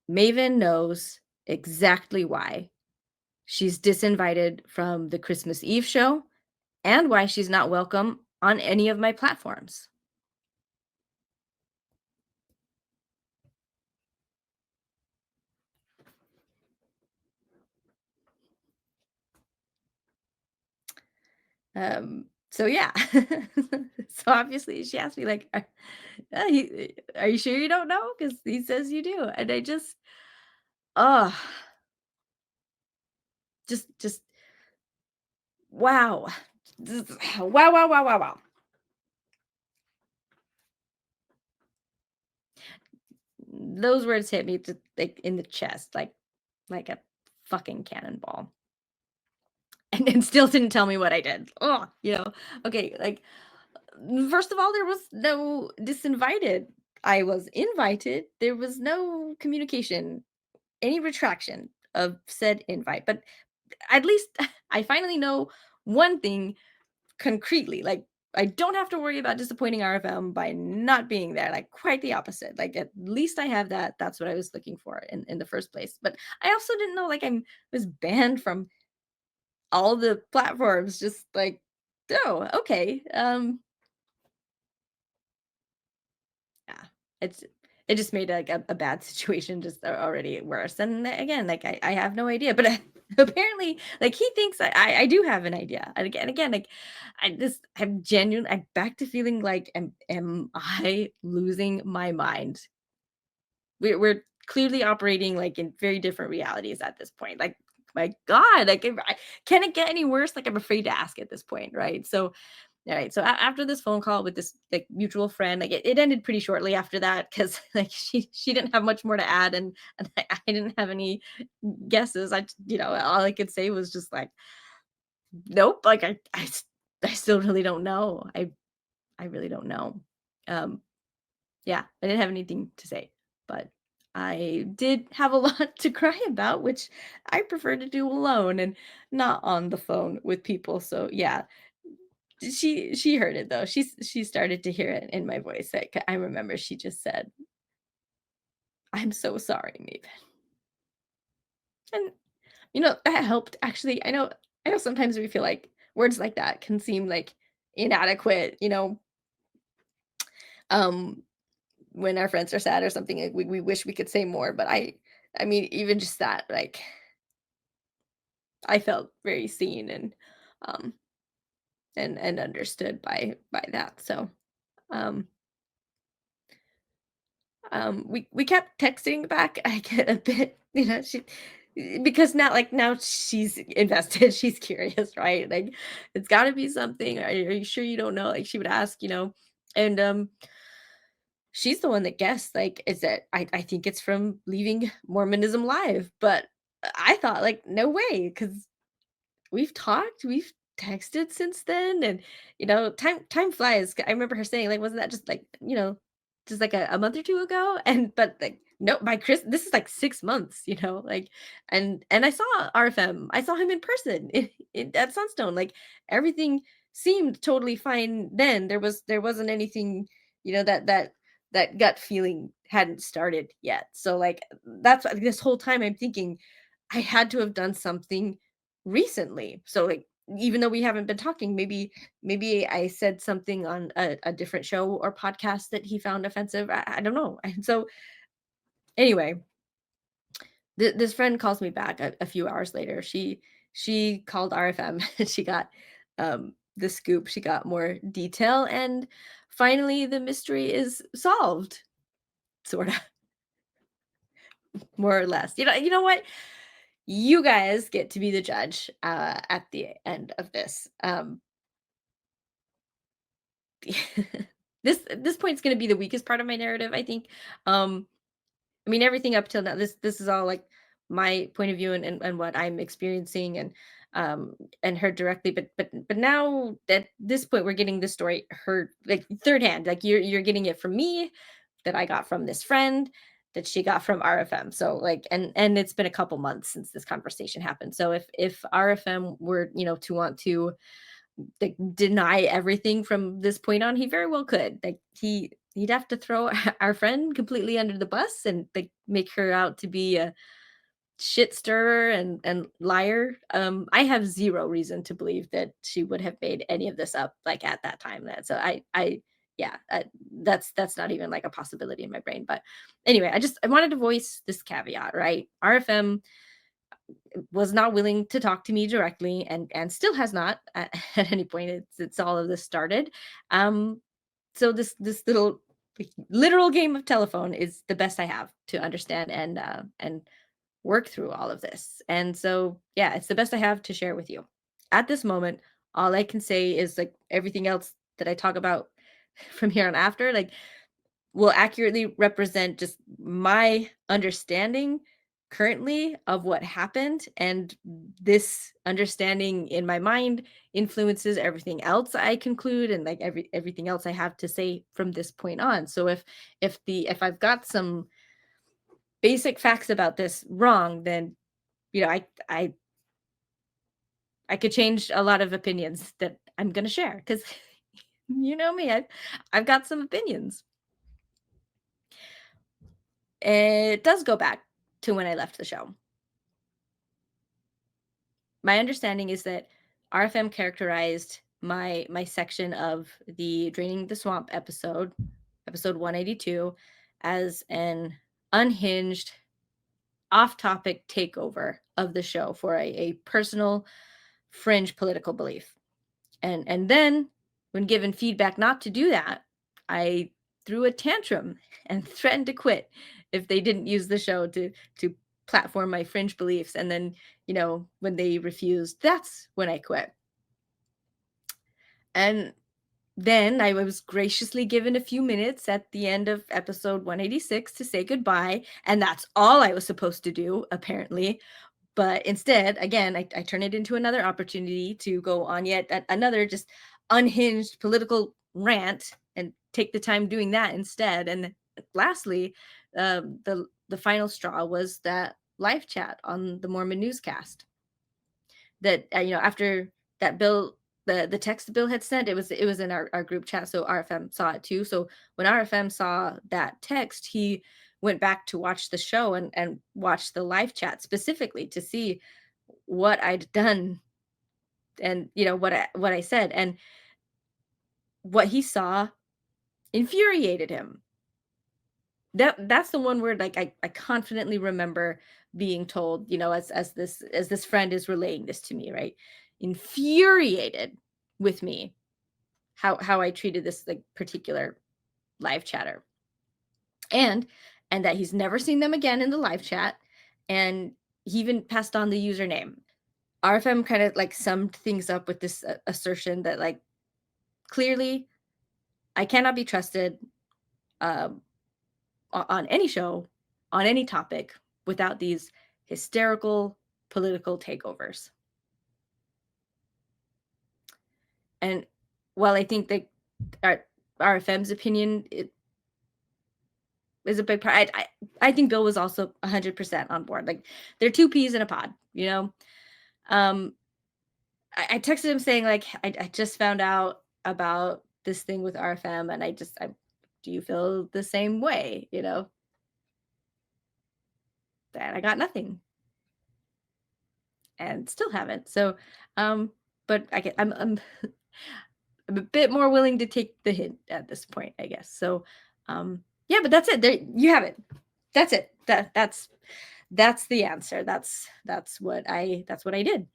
Maven knows exactly why she's disinvited from the Christmas Eve show and why she's not welcome on any of my platforms. So yeah. So obviously she asked me like, are you sure you don't know? Because he says you do. And I just, oh, just wow. Wow, wow, wow, wow, wow. Those words hit me just like in the chest, like a fucking cannonball. And still didn't tell me what I did. Oh, okay, like first of all, there was no disinvited. I was invited. There was no communication, any retraction of said invite. But at least I finally know one thing concretely. Like, I don't have to worry about disappointing RFM by not being there. Like, quite the opposite. Like, at least I have that. That's what I was looking for in the first place. But I also didn't know like was banned from all the platforms. Just like, oh, okay. Yeah, it's it just made, like, a bad situation just already worse, and again, like, I have no idea, but apparently, like, he thinks I do have an idea, and again, like, I'm back to feeling like, am I losing my mind? We're clearly operating, like, in very different realities at this point, like, my god, like, can it get any worse? Like, I'm afraid to ask at this point, right? So alright, so after this phone call with this, like, mutual friend, like, it ended pretty shortly after that because like, she didn't have much more to add, and I didn't have any guesses. All I could say was just like, "Nope," like, I still really don't know. I really don't know. Um, yeah, I didn't have anything to say, but I did have a lot to cry about, which I prefer to do alone and not on the phone with people, so yeah, she heard it though. She started to hear it in my voice. Like, I remember she just said, "I'm so sorry, Maven." And that helped actually. I know sometimes we feel like words like that can seem like inadequate, um when our friends are sad or something, like we wish we could say more, but I mean even just that, like I felt very seen um and understood by that. So um we kept texting back. I get a bit, she because now she's invested, she's curious, right? Like it's got to be something. Are you sure you don't know? Like she would ask, and she's the one that guessed. Like, is that I think it's from leaving Mormonism live, but I thought like no way because we've talked, we've texted since then, and, time flies. I remember her saying, like, "Wasn't that just, like, just, like, a month or 2 ago?" And but, like, no, by Chris this is, like, 6 months, like and I saw RFM. I saw him in person at Sunstone, like, everything seemed totally fine then. There wasn't anything, that gut feeling hadn't started yet. So, like, that's why this whole time I'm thinking, I had to have done something recently. So, like, even though we haven't been talking, maybe I said something on a different show or podcast that he found offensive. I don't know. And so anyway, this friend calls me back a few hours later. She called RFM and she got the scoop. She got more detail, and finally the mystery is solved, sort of, more or less. You know what? You guys get to be the judge at the end of this. This point's gonna be the weakest part of my narrative, I think. Um, I mean, everything up till now, this is all like my point of view and what I'm experiencing and heard directly. But now at this point, we're getting this story heard like third hand. Like you're getting it from me, that I got from this friend, that she got from RFM. So like and it's been a couple months since this conversation happened. So if RFM were, to want to like deny everything from this point on, he very well could. Like you'd have to throw our friend completely under the bus and, like, make her out to be a shit stirrer and liar. I have 0 reason to believe that she would have made any of this up, like, at that time, that so I yeah, that's not even, like, a possibility in my brain, but anyway, I wanted to voice this caveat, right? RFM was not willing to talk to me directly and still has not at any point it's all of this started. Um, so this little, like, literal game of telephone is the best I have to understand and work through all of this. And so, yeah, it's the best I have to share with you. At this moment, all I can say is, like, everything else that I talk about from here on after, like, will accurately represent just my understanding currently of what happened, and this understanding in my mind influences everything else I conclude and, like, everything else I have to say from this point on. So if I've got some basic facts about this wrong, then I could change a lot of opinions that I'm going to share because you know me, I've got some opinions. It does go back to when I left the show. My understanding is that RFM characterized my section of the Draining the Swamp episode 182, as an unhinged, off-topic takeover of the show for a personal fringe political belief. And then when given feedback not to do that, I threw a tantrum and threatened to quit if they didn't use the show to platform my fringe beliefs. And then, when they refused, that's when I quit. And then I was graciously given a few minutes at the end of episode 186 to say goodbye, and that's all I was supposed to do, apparently. But instead, again, I turn it into another opportunity to go on yet another just unhinged political rant and take the time doing that instead. And lastly, the final straw was that live chat on the Mormon newscast that after that bill, the text Bill had sent, it was in our group chat, so RFM saw it too. So when RFM saw that text, he went back to watch the show and watch the live chat specifically to see what I'd done and what I said, and what he saw infuriated him. That's the one word, like, I confidently remember being told, as this friend is relaying this to me, right? Infuriated with me, how I treated this, like, particular live chatter. And that he's never seen them again in the live chat, and he even passed on the username. RFM kind of, like, summed things up with this assertion that, like, clearly I cannot be trusted um, on any show, on any topic, without these hysterical political takeovers. And while I think that our, RFM's opinion is a big part, I think Bill was also 100% on board. Like, they're two peas in a pod, you know? Um, I texted him saying, like, I just found out about this thing with RFM, and do you feel the same way? And I got nothing, and still haven't. So, but I'm a bit more willing to take the hint at this point, I guess. So, yeah, but that's it. There, you have it. That's it. That's the answer. That's what I did.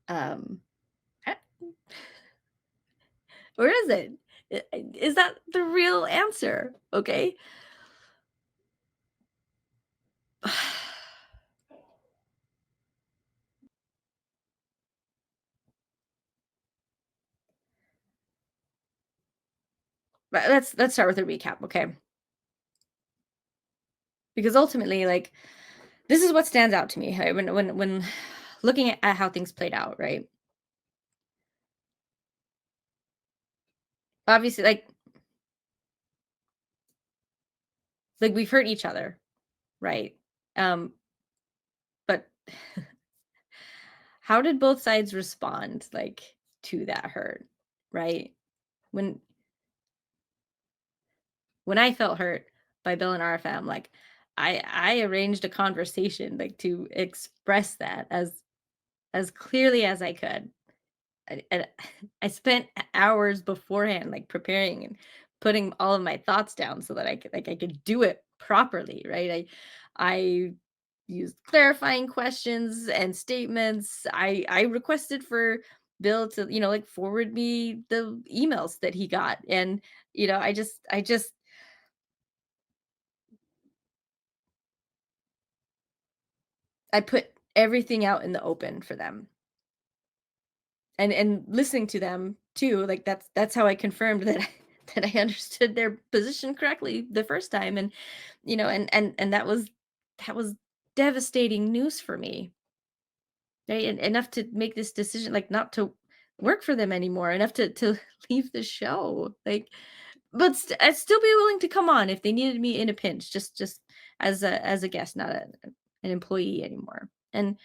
Um, eh, or is it? Is that the real answer? Okay. But let's start with a recap, okay? Because ultimately, like, this is what stands out to me, right? When looking at how things played out, right? Obviously, like we've hurt each other, right? Um, but how did both sides respond, like, to that hurt, right? When when I felt hurt by Bill and RFM, like, I arranged a conversation, like, to express that as clearly as I could. And I spent hours beforehand, like, preparing and putting all of my thoughts down so that I could do it properly, right? I used clarifying questions and statements. I requested for Bill to, like, forward me the emails that he got, and, I just I put everything out in the open for them. And listening to them too, like, that's how I confirmed that that I understood their position correctly the first time, and, and that was devastating news for me, right? And enough to make this decision, like, not to work for them anymore, enough to leave the show, like, but I'd still be willing to come on if they needed me in a pinch, just as a guest, not an employee anymore. And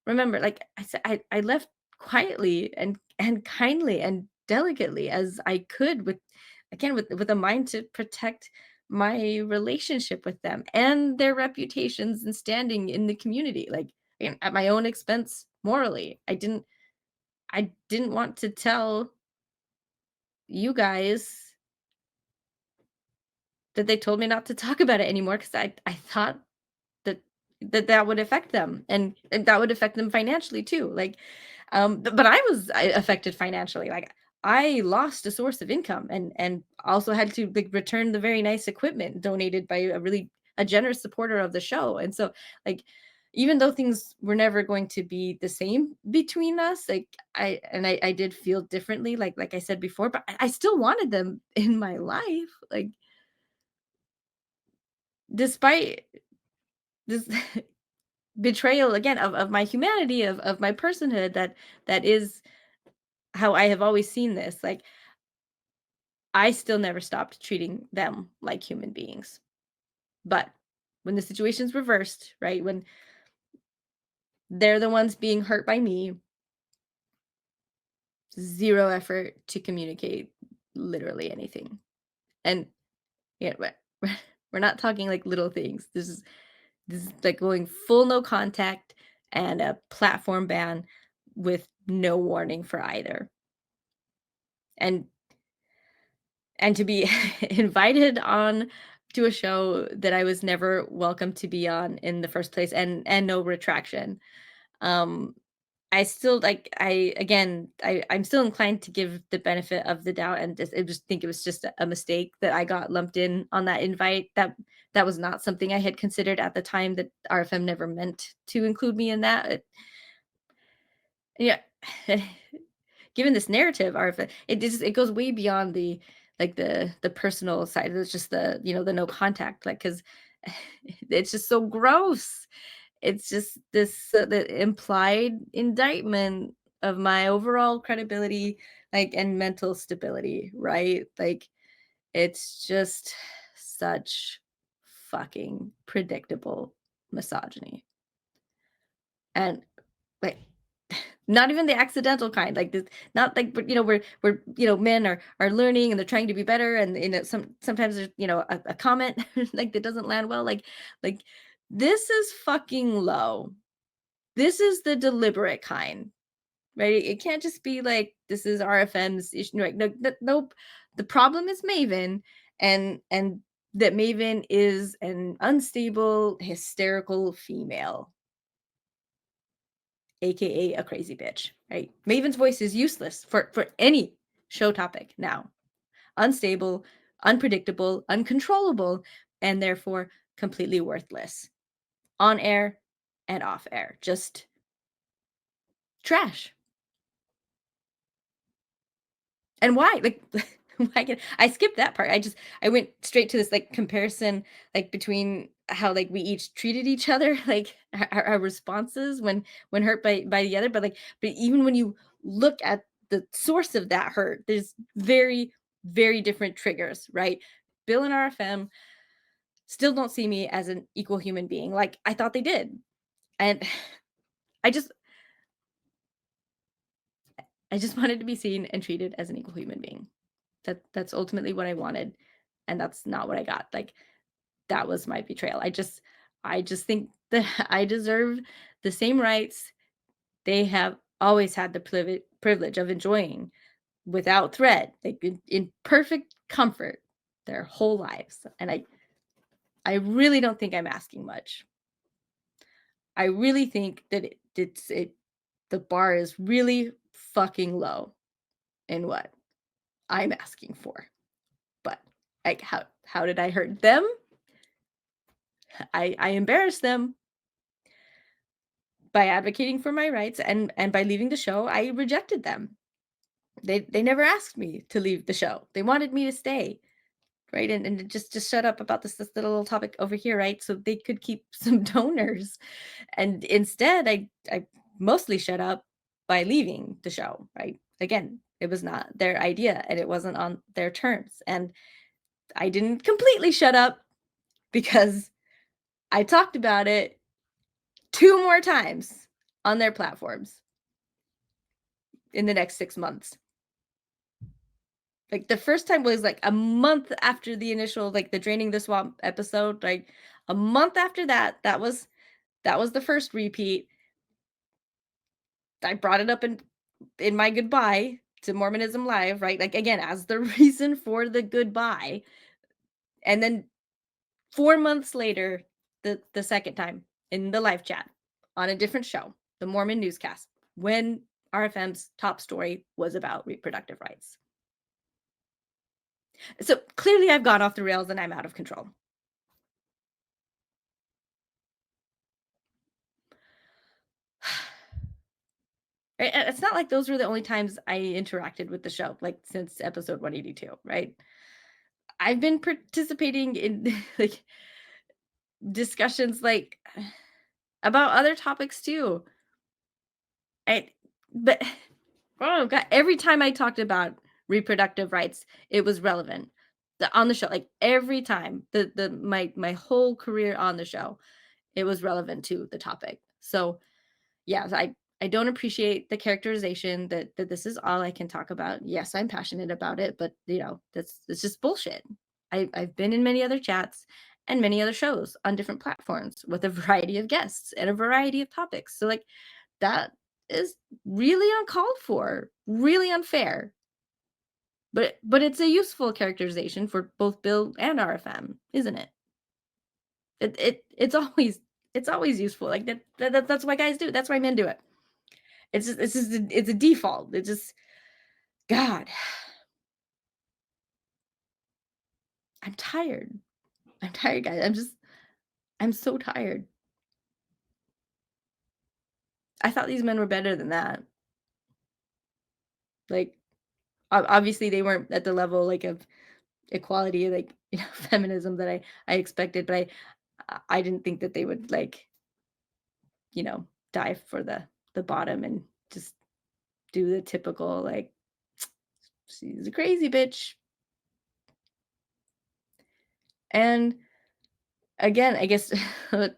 remember, like I said, I left quietly and kindly and delicately as I could, with, again, with a mind to protect my relationship with them and their reputations and standing in the community, like, again, at my own expense morally. I didn't want to tell you guys that they told me not to talk about it anymore, because I thought that that would affect them, and that would affect them financially too, like, but I was, affected financially, like, I lost a source of income, and also had to, like, return the very nice equipment donated by a generous supporter of the show, and so, like, even though things were never going to be the same between us, like, I did feel differently, like I said before, but I still wanted them in my life, like, despite this betrayal, again, of my humanity, of my personhood, that is how I have always seen this, like, I still never stopped treating them like human beings. But when the situation's reversed, right, when they're the ones being hurt by me, zero effort to communicate literally anything. And, yeah, we're not talking like little things. This is like going full no contact and a platform ban with no warning for either. And to be invited on to a show that I was never welcome to be on in the first place, and no retraction. Um, I still, like, I'm still inclined to give the benefit of the doubt, and just think it was just a mistake that I got lumped in on that invite. That was not something I had considered at the time, that RFM never meant to include me in that. Yeah. Given this narrative, RFM, it goes way beyond the, like, the personal side. It's just the no contact, like, because it's just so gross. It's just this, the implied indictment of my overall credibility, like, and mental stability, right? Like, it's just such fucking predictable misogyny. And, like, not even the accidental kind, like, this, not like, but, where, men are learning and they're trying to be better, and, sometimes there's, a comment like, that doesn't land well, like, this is fucking low. This is the deliberate kind, right? It can't just be like, this is RFM's issue, right? No, nope. The problem is Maven, and that Maven is an unstable, hysterical female, AKA a crazy bitch, right? Maven's voice is useless for any show topic now. Unstable, unpredictable, uncontrollable, and therefore completely worthless. On air and off air. Just trash. And why? Like, why I skipped that part. I went straight to this, like, comparison, like, between how, like, we each treated each other, like, our responses when hurt by the other, but even when you look at the source of that hurt, there's very, very different triggers, right? Bill and RFM still don't see me as an equal human being like I thought they did. And I just I just wanted to be seen and treated as an equal human being. That's ultimately what I wanted. and that's not what I got. Like, that was my betrayal. I just think that I deserve the same rights they have always had the privilege of enjoying without threat, like in perfect comfort their whole lives. And I really don't think I'm asking much. I really think that the bar is really fucking low in what I'm asking for. But like, how did I hurt them? I embarrassed them by advocating for my rights, and by leaving the show. I rejected them. They never asked me to leave the show. They wanted me to stay, right? And just shut up about this little topic over here, right? So they could keep some donors. And instead, I mostly shut up by leaving the show, right? Again, it was not their idea and it wasn't on their terms. And I didn't completely shut up because I talked about it 2 more times on their platforms in the next 6 months. Like, the first time was, like, a month after the initial, like, the Draining the Swamp episode, like, a month after that, that was the first repeat. I brought it up in my goodbye to Mormonism Live, right? Like, again, as the reason for the goodbye, and then 4 months later, the second time in the live chat on a different show, the Mormon newscast, when RFM's top story was about reproductive rights. So, clearly I've gone off the rails and I'm out of control. Right? And it's not like those were the only times I interacted with the show, like, since episode 182, right? I've been participating in, like, discussions, like, about other topics too. I but oh god, every time I talked about reproductive rights, it was relevant. On the show, like, every time, my whole career on the show, it was relevant to the topic. So, yeah, I don't appreciate the characterization that this is all I can talk about. Yes, I'm passionate about it, but, that's just bullshit. I've been in many other chats and many other shows on different platforms with a variety of guests and a variety of topics. So, like, that is really uncalled for, really unfair. But it's a useful characterization for both Bill and RFM, isn't it? It's always useful. Like, that's why guys do it. That's why men do it. It's a default. It just God, I'm tired. I'm tired, guys. I'm so tired. I thought these men were better than that. Like, obviously they weren't at the level, like, of equality, like, feminism that I expected, but I didn't think that they would, like, you know, dive for the bottom and just do the typical, like, she's a crazy bitch. And again, I guess I'm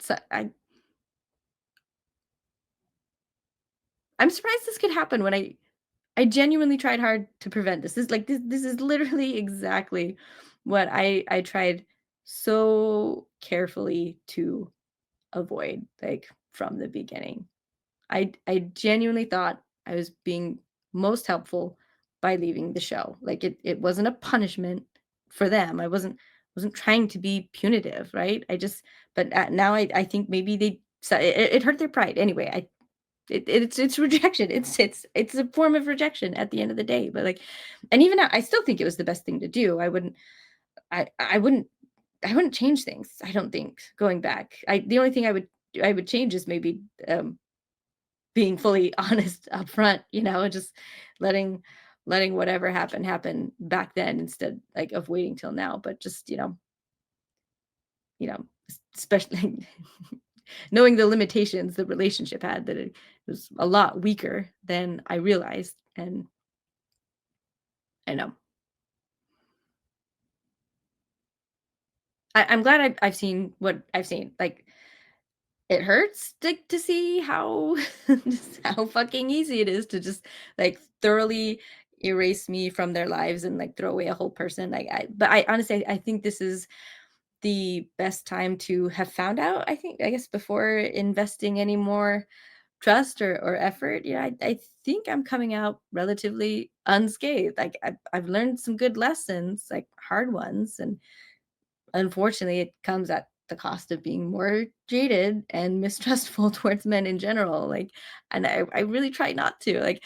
surprised this could happen when I genuinely tried hard to prevent this. This is literally exactly what I tried so carefully to avoid, like, from the beginning. I genuinely thought I was being most helpful by leaving the show. Like, it wasn't a punishment for them. I wasn't trying to be punitive, right? But now I think maybe it hurt their pride anyway. It's rejection. It's a form of rejection at the end of the day. But, like, and even now, I still think it was the best thing to do. I wouldn't change things. I don't think going back. The only thing I would change is maybe being fully honest up front, and just letting whatever happen back then, instead, like, of waiting till now. But just, especially knowing the limitations the relationship had, that it was a lot weaker than I realized. And I know I'm glad I've seen what I've seen. Like, it hurts to see how just how fucking easy it is to just, like, thoroughly, erase me from their lives and like throw away a whole person. Like but I honestly I think this is the best time to have found out, I guess before investing any more trust or effort. Yeah, I think I'm coming out relatively unscathed. Like I've learned some good lessons, like hard ones, and unfortunately, it comes at the cost of being more jaded and mistrustful towards men in general. Like, and I really try not to. Like,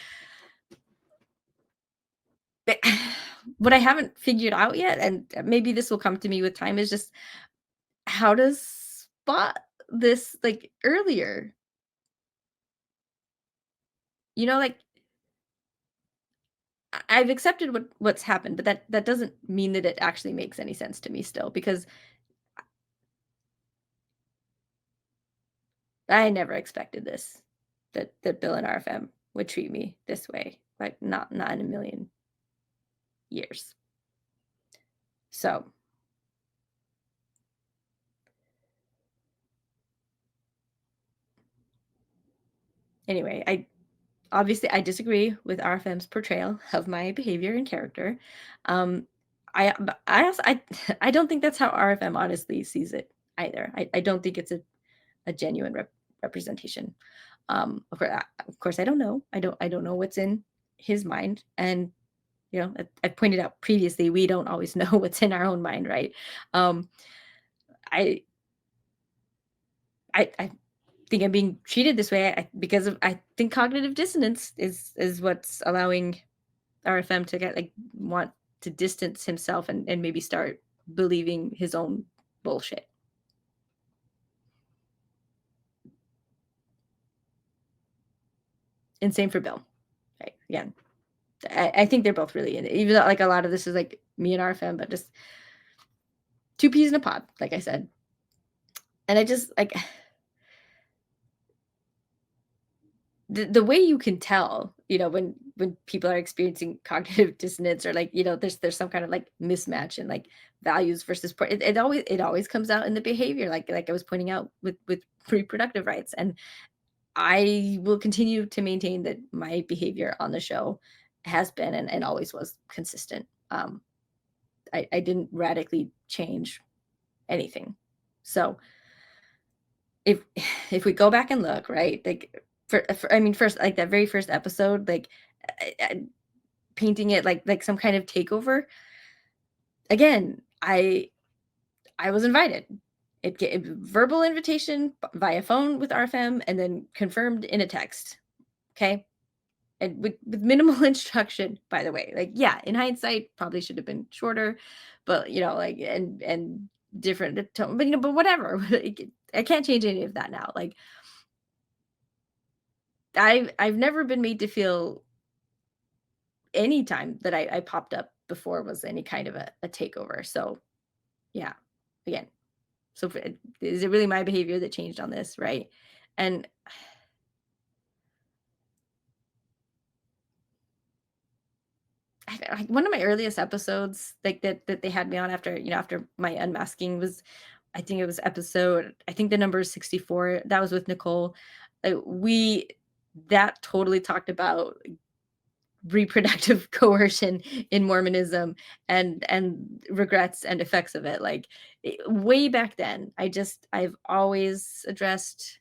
but what I haven't figured out yet, and maybe this will come to me with time, is just how to spot this like earlier. Like I've accepted what's happened, but that doesn't mean that it actually makes any sense to me still, because I never expected this, that Bill and RFM would treat me this way, like, not in a million years. So, anyway, I disagree with RFM's portrayal of my behavior and character. Um, I also I don't think that's how RFM honestly sees it either. I don't think it's a genuine representation. Of course, I don't know. I don't know what's in his mind, and I pointed out previously, we don't always know what's in our own mind, right? Um, I I think I'm being treated this way because of I think cognitive dissonance is what's allowing RFM to get like want to distance himself and maybe start believing his own bullshit. And same for Bill. Right? Again, I think they're both really in it. Even though like a lot of this is like me and RFM, but just two peas in a pod, like I said. And I just like the way you can tell, when people are experiencing cognitive dissonance, or like, there's some kind of like mismatch in like values versus it always comes out in the behavior, like I was pointing out with reproductive rights. And I will continue to maintain that my behavior on the show has been and always was consistent. I didn't radically change anything. So if if we go back and look, right, like I mean, first, like that very first episode, like painting it like some kind of takeover. Again, I was invited. It gave verbal invitation via phone with RFM, and then confirmed in a text. Okay, and with minimal instruction, by the way. Like, yeah, in hindsight, probably should have been shorter, but like and different tone, but whatever. I can't change any of that now. Like, I've never been made to feel any time that I popped up before was any kind of a takeover. So yeah, again, so is it really my behavior that changed on this, right? And like one of my earliest episodes, like that they had me on after my unmasking was, I think it was episode, I think the number is 64. That was with Nicole. We that totally talked about reproductive coercion in Mormonism and regrets and effects of it. Like way back then, I've always addressed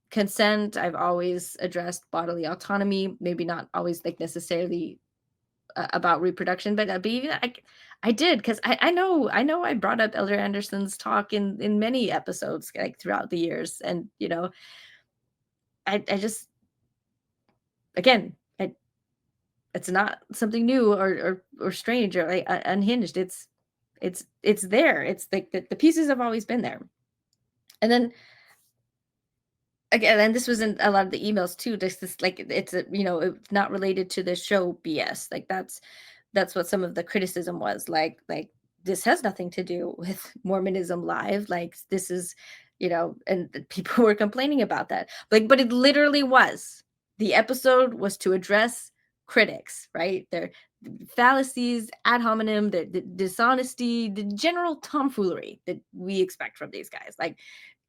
consent. I've always addressed bodily autonomy. Maybe not always like necessarily about reproduction, but even I did, because I know I brought up Elder Anderson's talk in many episodes like throughout the years, and I just again it's not something new or strange or like unhinged. It's there. It's like the pieces have always been there. And then again, and this was in a lot of the emails too. This like it's not related to the show BS. Like that's what some of the criticism was. Like this has nothing to do with Mormonism Live. Like this is, and people were complaining about that. Like, but it literally was. The episode was to address critics, right? Their fallacies, ad hominem, the dishonesty, the general tomfoolery that we expect from these guys. Like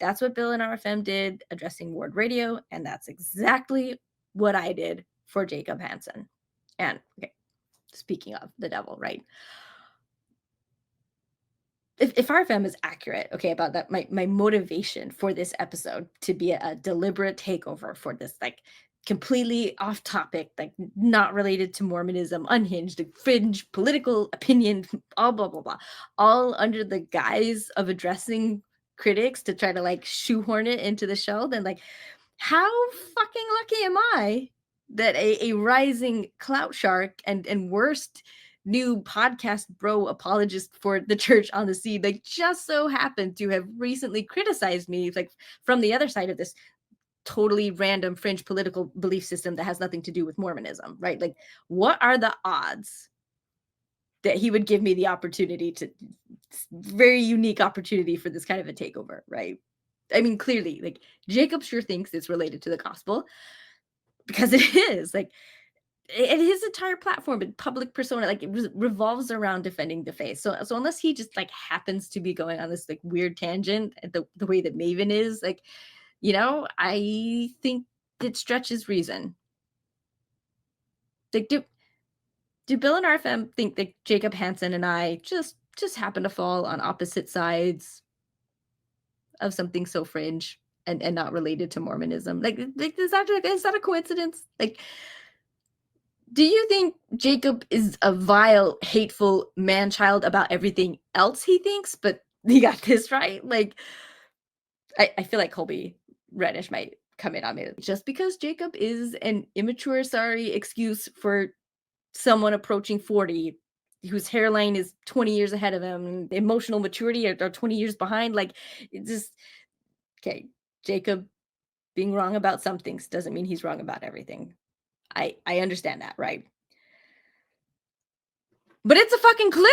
that's what Bill and RFM did addressing Ward Radio, and that's exactly what I did for Jacob Hansen. And okay, speaking of the devil, right? If RFM is accurate, okay, about that, my motivation for this episode to be a deliberate takeover for this, like, completely off topic, like, not related to Mormonism, unhinged, like, fringe political opinion, all blah blah blah, all under the guise of addressing critics to try to like shoehorn it into the show, then like how fucking lucky am I that a rising clout shark and worst new podcast bro apologist for the church on the sea, like, just so happened to have recently criticized me, like, from the other side of this totally random fringe political belief system that has nothing to do with Mormonism, right? Like, what are the odds that he would give me the opportunity to very unique opportunity for this kind of a takeover, right? I mean, clearly, like, Jacob sure thinks it's related to the gospel because it is. Like, and his entire platform and public persona, like, it revolves around defending the faith. So unless he just like happens to be going on this like weird tangent, the way that Maven is, like, I think it stretches reason. Like, do Bill and RFM think that Jacob Hansen and I just happen to fall on opposite sides of something so fringe and not related to Mormonism? Like, is that a coincidence? Like, do you think Jacob is a vile, hateful man child about everything else he thinks, but he got this right? Like, I feel like Colby Reddish might come in on me. Just because Jacob is an immature, sorry excuse for someone approaching 40 whose hairline is 20 years ahead of him, and emotional maturity are 20 years behind. Like, it just, okay, Jacob being wrong about some things doesn't mean he's wrong about everything. I understand that, right? But it's a fucking clue.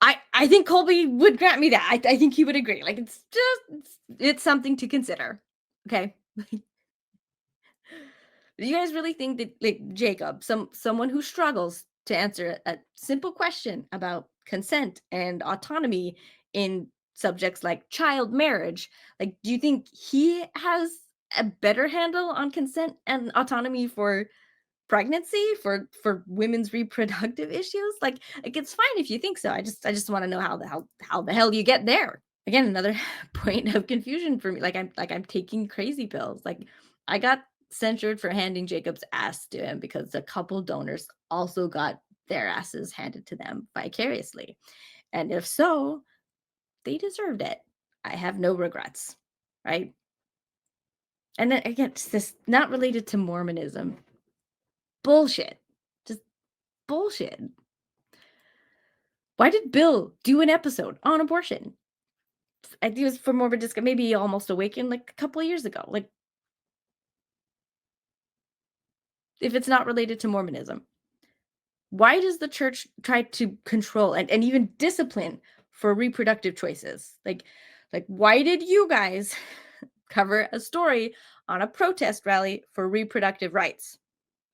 I think Colby would grant me that. I think he would agree. Like, it's something to consider. Okay. Do you guys really think that, like, Jacob, someone who struggles to answer a simple question about consent and autonomy in subjects like child marriage, like, do you think he has a better handle on consent and autonomy for pregnancy, for women's reproductive issues? Like, it's fine if you think so. I just want to know how the hell you get there. Again, another point of confusion for me. Like I'm taking crazy pills. Like, I got censured for handing Jacob's ass to him because a couple donors also got their asses handed to them vicariously. And if so, they deserved it. I have no regrets. Right. And then again, it's this not related to Mormonism. Bullshit. Just bullshit. Why did Bill do an episode on abortion? I think it was for Morbid Disc, maybe Almost Awakened, like a couple of years ago. Like, if it's not related to Mormonism, why does the church try to control and even discipline for reproductive choices? Like, why did you guys cover a story on a protest rally for reproductive rights?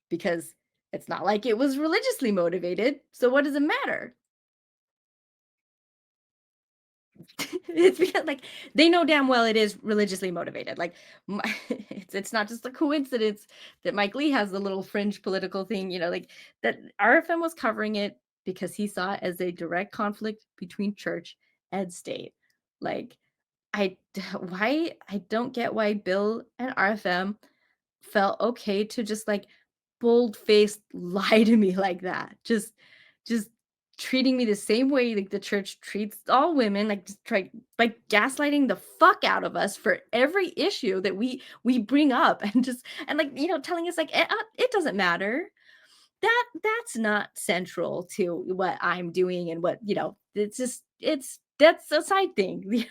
Because it's not like it was religiously motivated. So what does it matter? It's because, like, they know damn well it is religiously motivated. Like, it's not just a coincidence that Mike Lee has the little fringe political thing, like, that RFM was covering it because he saw it as a direct conflict between church and state. Like, why I don't get why Bill and RFM felt okay to just like bold-faced lie to me like that. Just treating me the same way like the church treats all women, like just try like gaslighting the fuck out of us for every issue that we bring up and just and like telling us like it doesn't matter. That's not central to what I'm doing and what, it's just that's a side thing.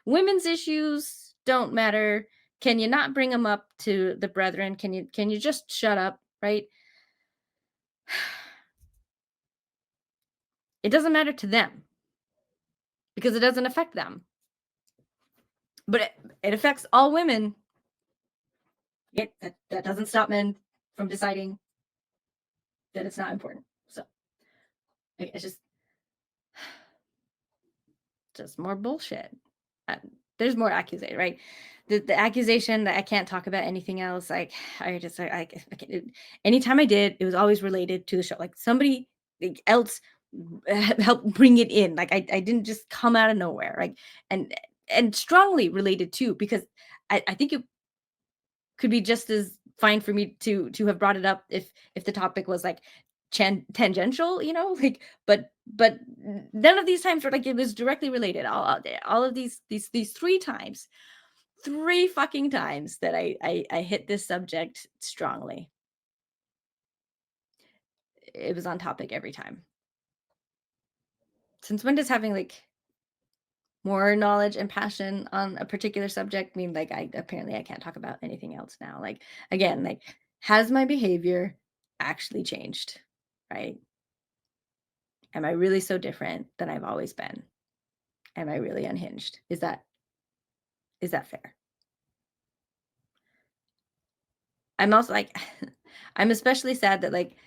Women's issues don't matter. Can you not bring them up to the brethren? Can you just shut up, right? It doesn't matter to them because it doesn't affect them. But it affects all women. That doesn't stop men from deciding that it's not important. So it's just more bullshit. there's more accusation, right? The accusation that I can't talk about anything else, like, I just I can't anytime I did, it was always related to the show, like, somebody, like, else helped bring it in, like, I didn't just come out of nowhere, like, and strongly related too, because I think it could be just as fine for me to have brought it up if the topic was, like, tangential, like, but none of these times were, like, it was directly related. All of these 3 times, 3 fucking times that I hit this subject strongly. It was on topic every time. Since when does having, like, more knowledge and passion on a particular subject mean, like, I can't talk about anything else now? Like, again, like, has my behavior actually changed, right? Am I really so different than I've always been? Am I really unhinged? Is that fair? I'm also like I'm especially sad that, like,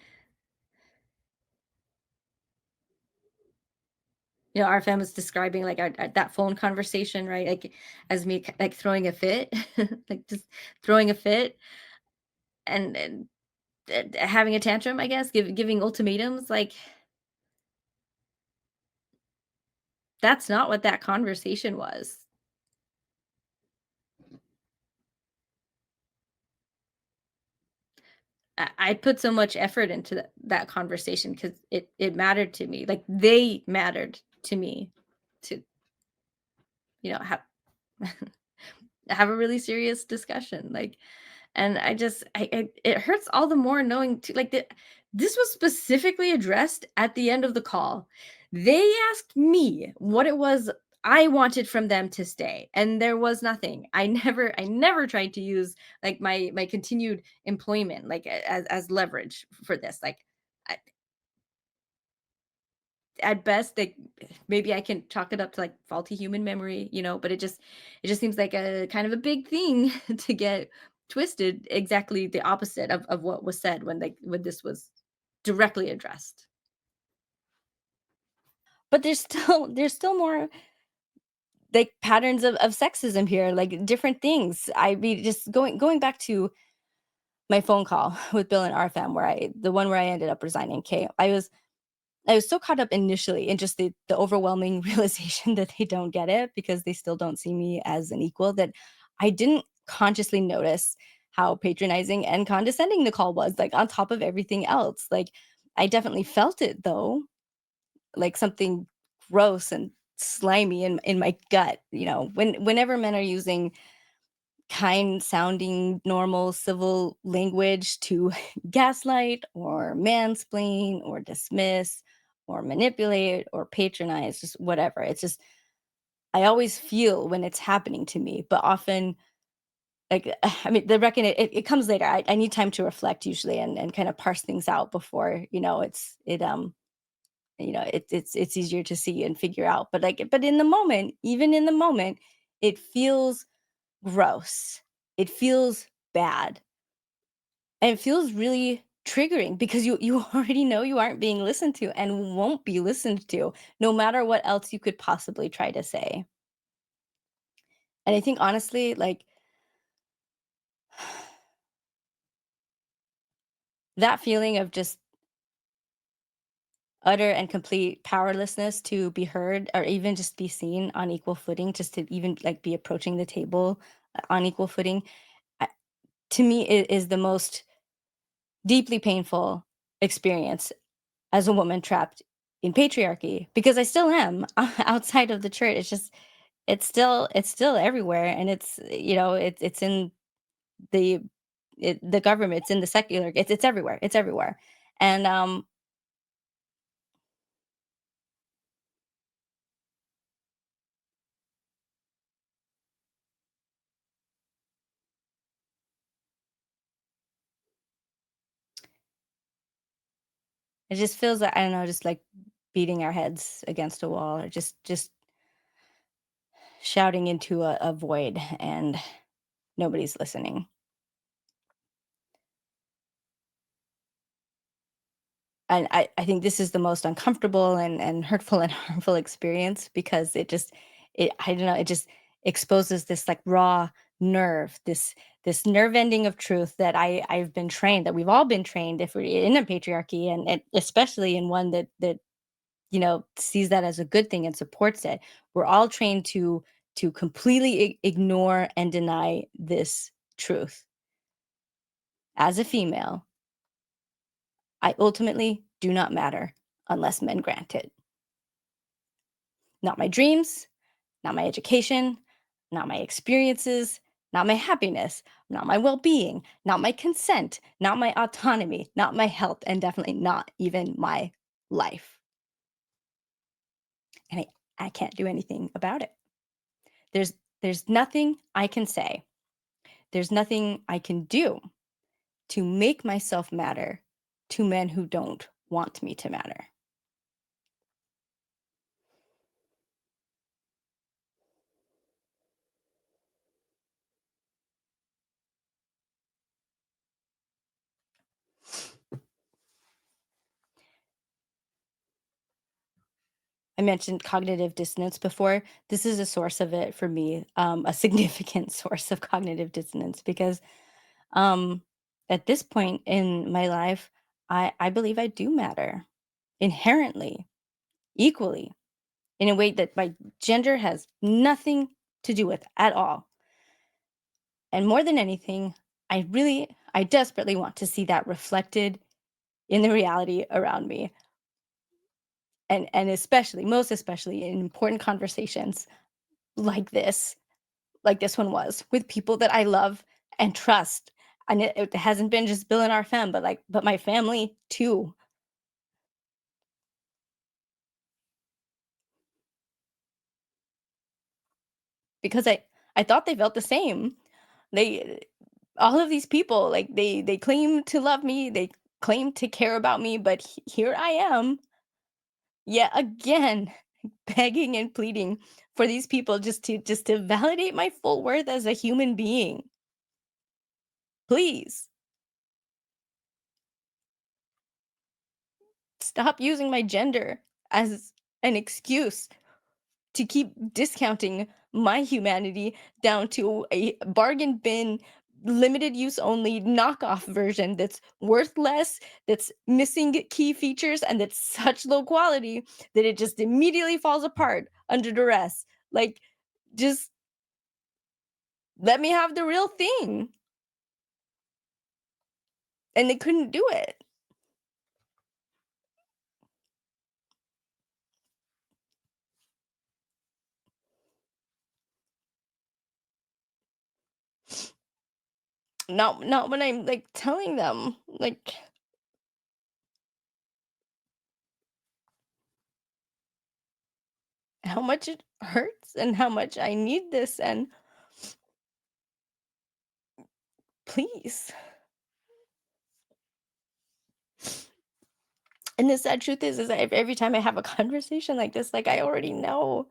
our family's describing, like, our that phone conversation, right? Like, as me, like, throwing a fit, like, just throwing a fit and having a tantrum, I guess, giving ultimatums, like, that's not what that conversation was. I put so much effort into that conversation because it mattered to me, like, they mattered to me to, have have a really serious discussion, like, and I just I it hurts all the more knowing too, like, that this was specifically addressed at the end of the call. They asked me what it was I wanted from them to stay, and there was nothing. I never tried to use, like, my continued employment, like, as leverage for this, like, at best, like, maybe I can chalk it up to, like, faulty human memory, but it just seems like a kind of a big thing to get twisted exactly the opposite of what was said when this was directly addressed. But there's still more, like, patterns of sexism here, like, different things. I mean, just going back to my phone call with Bill and RFM, the one where I ended up resigning. Okay, I was so caught up initially in just the overwhelming realization that they don't get it because they still don't see me as an equal, that I didn't consciously notice how patronizing and condescending the call was, like, on top of everything else. Like, I definitely felt it though, like something gross and slimy in my gut, whenever men are using kind sounding normal civil language to gaslight or mansplain or dismiss or manipulate or patronize, just whatever. It's just, I always feel when it's happening to me, but often, like, I mean, the reckon it comes later. I need time to reflect usually and kind of parse things out before, it's easier to see and figure out. But in the moment, even in the moment, it feels gross. It feels bad. And it feels really triggering because you already know you aren't being listened to and won't be listened to no matter what else you could possibly try to say. And I think honestly, like, that feeling of just utter and complete powerlessness to be heard or even just be seen on equal footing, just to even, like, be approaching the table on equal footing, I- to me it is the most deeply painful experience as a woman trapped in patriarchy, because I still am outside of the church. It's just, it's still everywhere, and it's in the the government, it's in the secular, it's everywhere, it's everywhere. And it just feels like, I don't know, just like beating our heads against a wall, or just shouting into a void, and nobody's listening. And I think this is the most uncomfortable and hurtful and harmful experience because it just, I don't know, exposes this like raw nerve, this nerve ending of truth that I've been trained, that we've all been trained if we're in a patriarchy, and especially in one that sees that as a good thing and supports it. We're all trained to completely ignore and deny this truth. As a female, I ultimately do not matter unless men grant it. Not my dreams, not my education, not my experiences, not my happiness, not my well being, not my consent, not my autonomy, not my health, and definitely not even my life. And I can't do anything about it. There's, there's nothing I can say. There's nothing I can do to make myself matter to men who don't want me to matter. I mentioned cognitive dissonance before. This is a source of it for me, a significant source of cognitive dissonance because um, at this point in my life, I believe I do matter inherently, equally, in a way that my gender has nothing to do with at all. And more than anything, I desperately want to see that reflected in the reality around me. And especially, most especially in important conversations like this one was with people that I love and trust. And it hasn't been just Bill and our fam, but my family too. Because I thought they felt the same. They all of these people, like they claim to love me, they claim to care about me, but here I am yet again begging and pleading for these people just to validate my full worth as a human being. Please stop using my gender as an excuse to keep discounting my humanity down to a bargain bin, limited use only knockoff version that's worth less, that's missing key features, and that's such low quality that it just immediately falls apart under duress. Like, just let me have the real thing. And they couldn't do it. Not when I'm like telling them like how much it hurts and how much I need this, and please. And the sad truth is that every time I have a conversation like this, like I already know.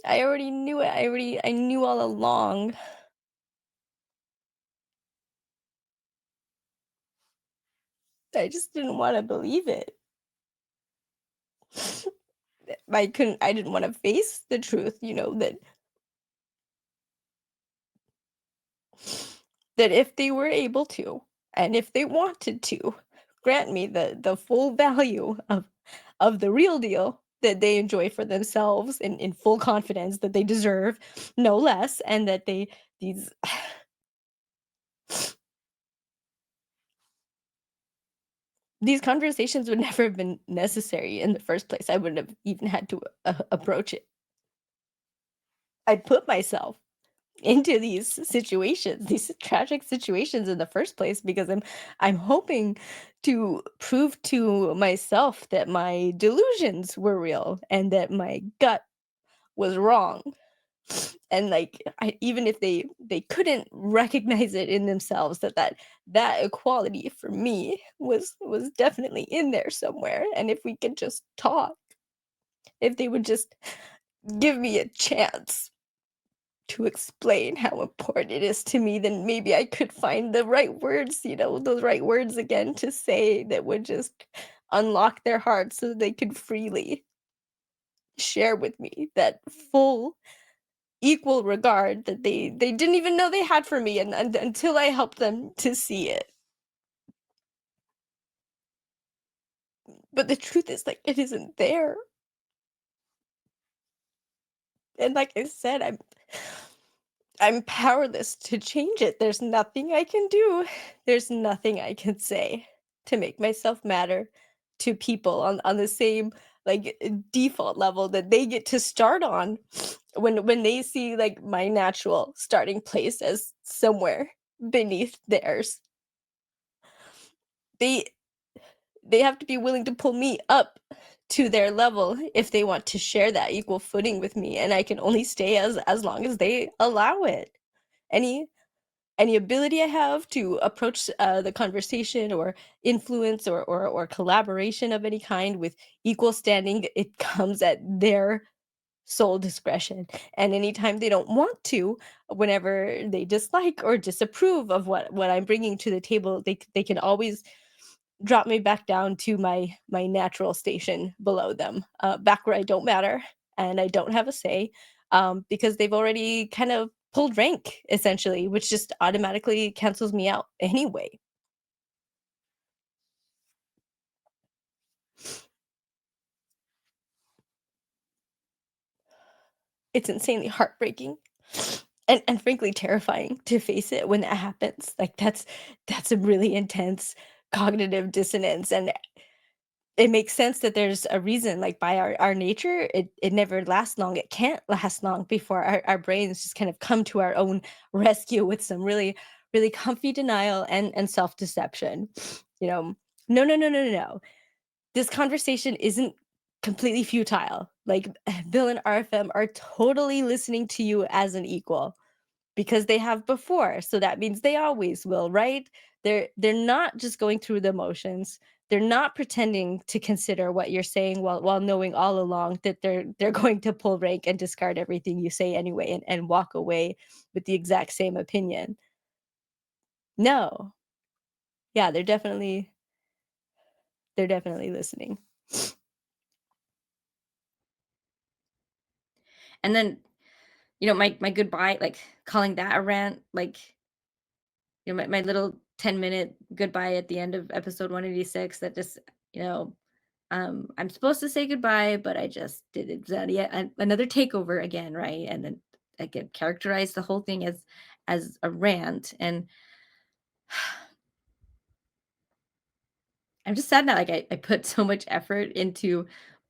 I already knew it. I knew all along. I just didn't want to believe it. I didn't want to face the truth, that if they were able to, and if they wanted to, grant me the full value of the real deal that they enjoy for themselves in full confidence that they deserve no less, and that these these conversations would never have been necessary in the first place. I wouldn't have even had to approach it. I put myself into these situations, these tragic situations in the first place because I'm hoping to prove to myself that my delusions were real and that my gut was wrong. And like even if they couldn't recognize it in themselves, that equality for me was definitely in there somewhere. And if we could just talk, if they would just give me a chance to explain how important it is to me, then maybe I could find the right words, those right words again to say that would just unlock their hearts so that they could freely share with me that full equal regard that they didn't even know they had for me and until I helped them to see it. But the truth is, like, it isn't there. And like I said, I'm powerless to change it. There's nothing I can do. There's nothing I can say to make myself matter to people on the same like default level that they get to start on when they see like my natural starting place as somewhere beneath theirs. They they have to be willing to pull me up to their level if they want to share that equal footing with me, and I can only stay as long as they allow it. Any any ability I have to approach the conversation or influence or collaboration of any kind with equal standing, it comes at their sole discretion. And anytime they don't want to, whenever they dislike or disapprove of what I'm bringing to the table, they can always drop me back down to my natural station below them, back where I don't matter and I don't have a say, because they've already kind of pulled rank essentially, which just automatically cancels me out anyway. It's insanely heartbreaking and frankly terrifying to face it when that happens. Like that's a really intense cognitive dissonance, and it makes sense that there's a reason, like, by our nature, it never lasts long, it can't last long before our brains just kind of come to our own rescue with some really, really comfy denial and self-deception, you know? "No, no, no, no, no, no. This conversation isn't completely futile, like, Bill and RFM are totally listening to you as an equal." Because they have before, so that means they always will, right? They're not just going through the motions. They're not pretending to consider what you're saying while knowing all along that they're going to pull rank and discard everything you say anyway and walk away with the exact same opinion. No. Yeah, they're definitely listening. And then, my goodbye, like, calling that a rant, like, my little 10-minute goodbye at the end of episode 186 that just, you know, I'm supposed to say goodbye, but I just did it. Yeah, another takeover again, right? And then I could characterize the whole thing as a rant, and I'm just sad now. Like I put so much effort into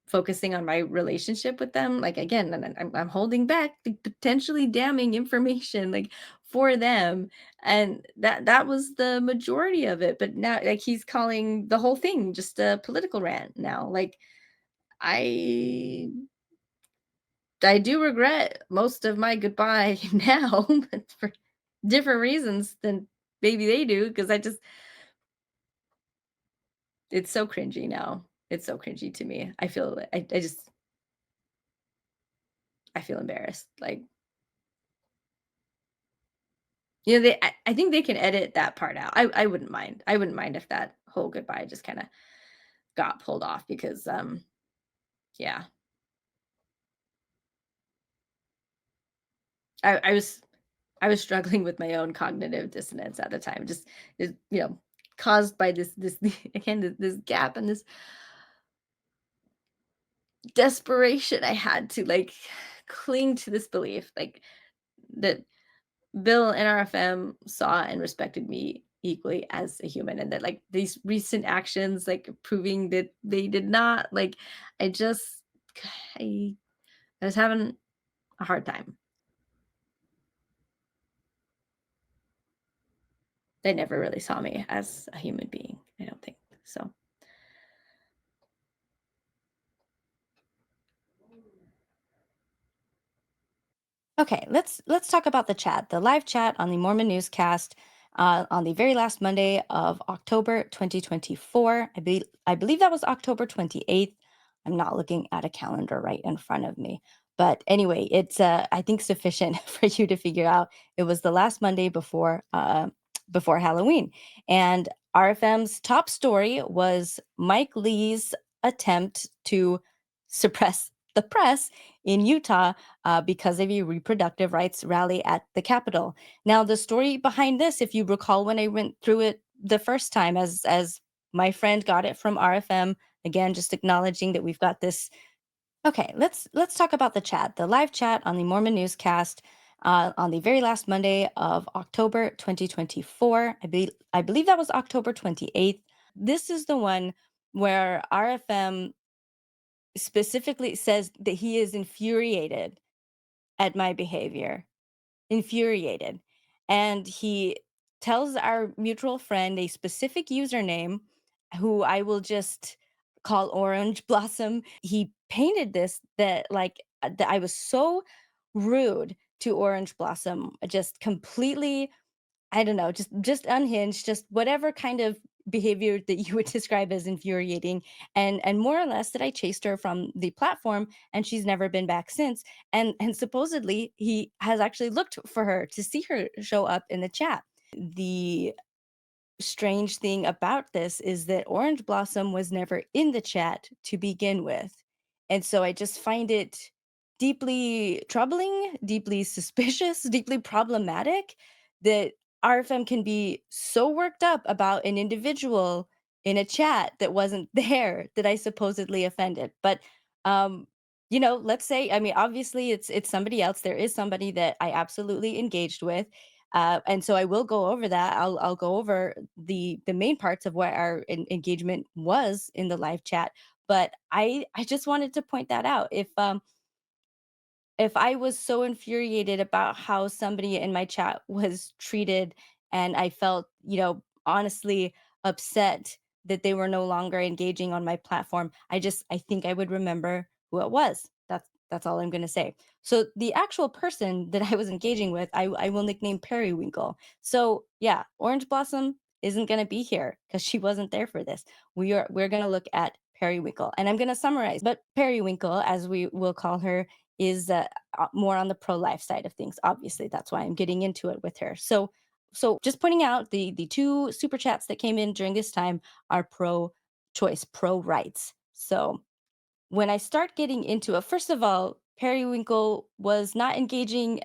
focusing on my relationship with them. Like again, and I'm holding back the potentially damning information, like for them, and that was the majority of it. But now, like he's calling the whole thing just a political rant now. Like I I do regret most of my goodbye now, but for different reasons than maybe they do, because it's so cringy now. It's so cringy to me. I feel embarrassed. Like, I think they can edit that part out. I wouldn't mind. I wouldn't mind if that whole goodbye just kind of got pulled off because yeah. I was I was struggling with my own cognitive dissonance at the time. Just is, caused by this again this gap and this desperation I had to like cling to this belief like that Bill and RFM saw and respected me equally as a human, and that like these recent actions like proving that they did not. Like I just I, I was having a hard time. They never really saw me as a human being, I don't think. So okay, let's talk about the chat, the live chat on the Mormon newscast on the very last Monday of October 2024. I believe that was October 28th. I'm not looking at a calendar right in front of me. But anyway, it's I think sufficient for you to figure out it was the last Monday before Halloween. And RFM's top story was Mike Lee's attempt to suppress the press in Utah because of a reproductive rights rally at the Capitol. Now, the story behind this, if you recall, when I went through it the first time, as my friend got it from RFM, again, just acknowledging that we've got this. Okay, let's talk about the chat, the live chat on the Mormon newscast on the very last Monday of October 2024. I believe that was October 28th. This is the one where RFM specifically says that he is infuriated at my behavior, infuriated. And he tells our mutual friend a specific username who I will just call Orange Blossom. He painted this that like that I was so rude to Orange Blossom, just completely, I don't know, just unhinged, just whatever kind of behavior that you would describe as infuriating, and more or less that I chased her from the platform and she's never been back since. And supposedly he has actually looked for her to see her show up in the chat. The strange thing about this is that Orange Blossom was never in the chat to begin with. And so I just find it deeply troubling, deeply suspicious, deeply problematic that RFM can be so worked up about an individual in a chat that wasn't there that I supposedly offended. But um let's say, I mean, obviously it's somebody else. There is somebody that I absolutely engaged with, and so I will go over that. I'll go over the main parts of what our engagement was in the live chat. But I just wanted to point that out. If I was so infuriated about how somebody in my chat was treated, and I felt, honestly upset that they were no longer engaging on my platform, I think I would remember who it was. That's all I'm going to say. So the actual person that I was engaging with, I will nickname Periwinkle. So yeah, Orange Blossom isn't going to be here because she wasn't there for this. We're going to look at Periwinkle, and I'm going to summarize. But Periwinkle, as we will call her, is more on the pro-life side of things. Obviously, that's why I'm getting into it with her. So just pointing out, the two super chats that came in during this time are pro-choice, pro-rights. So when I start getting into it, first of all, Periwinkle was not engaging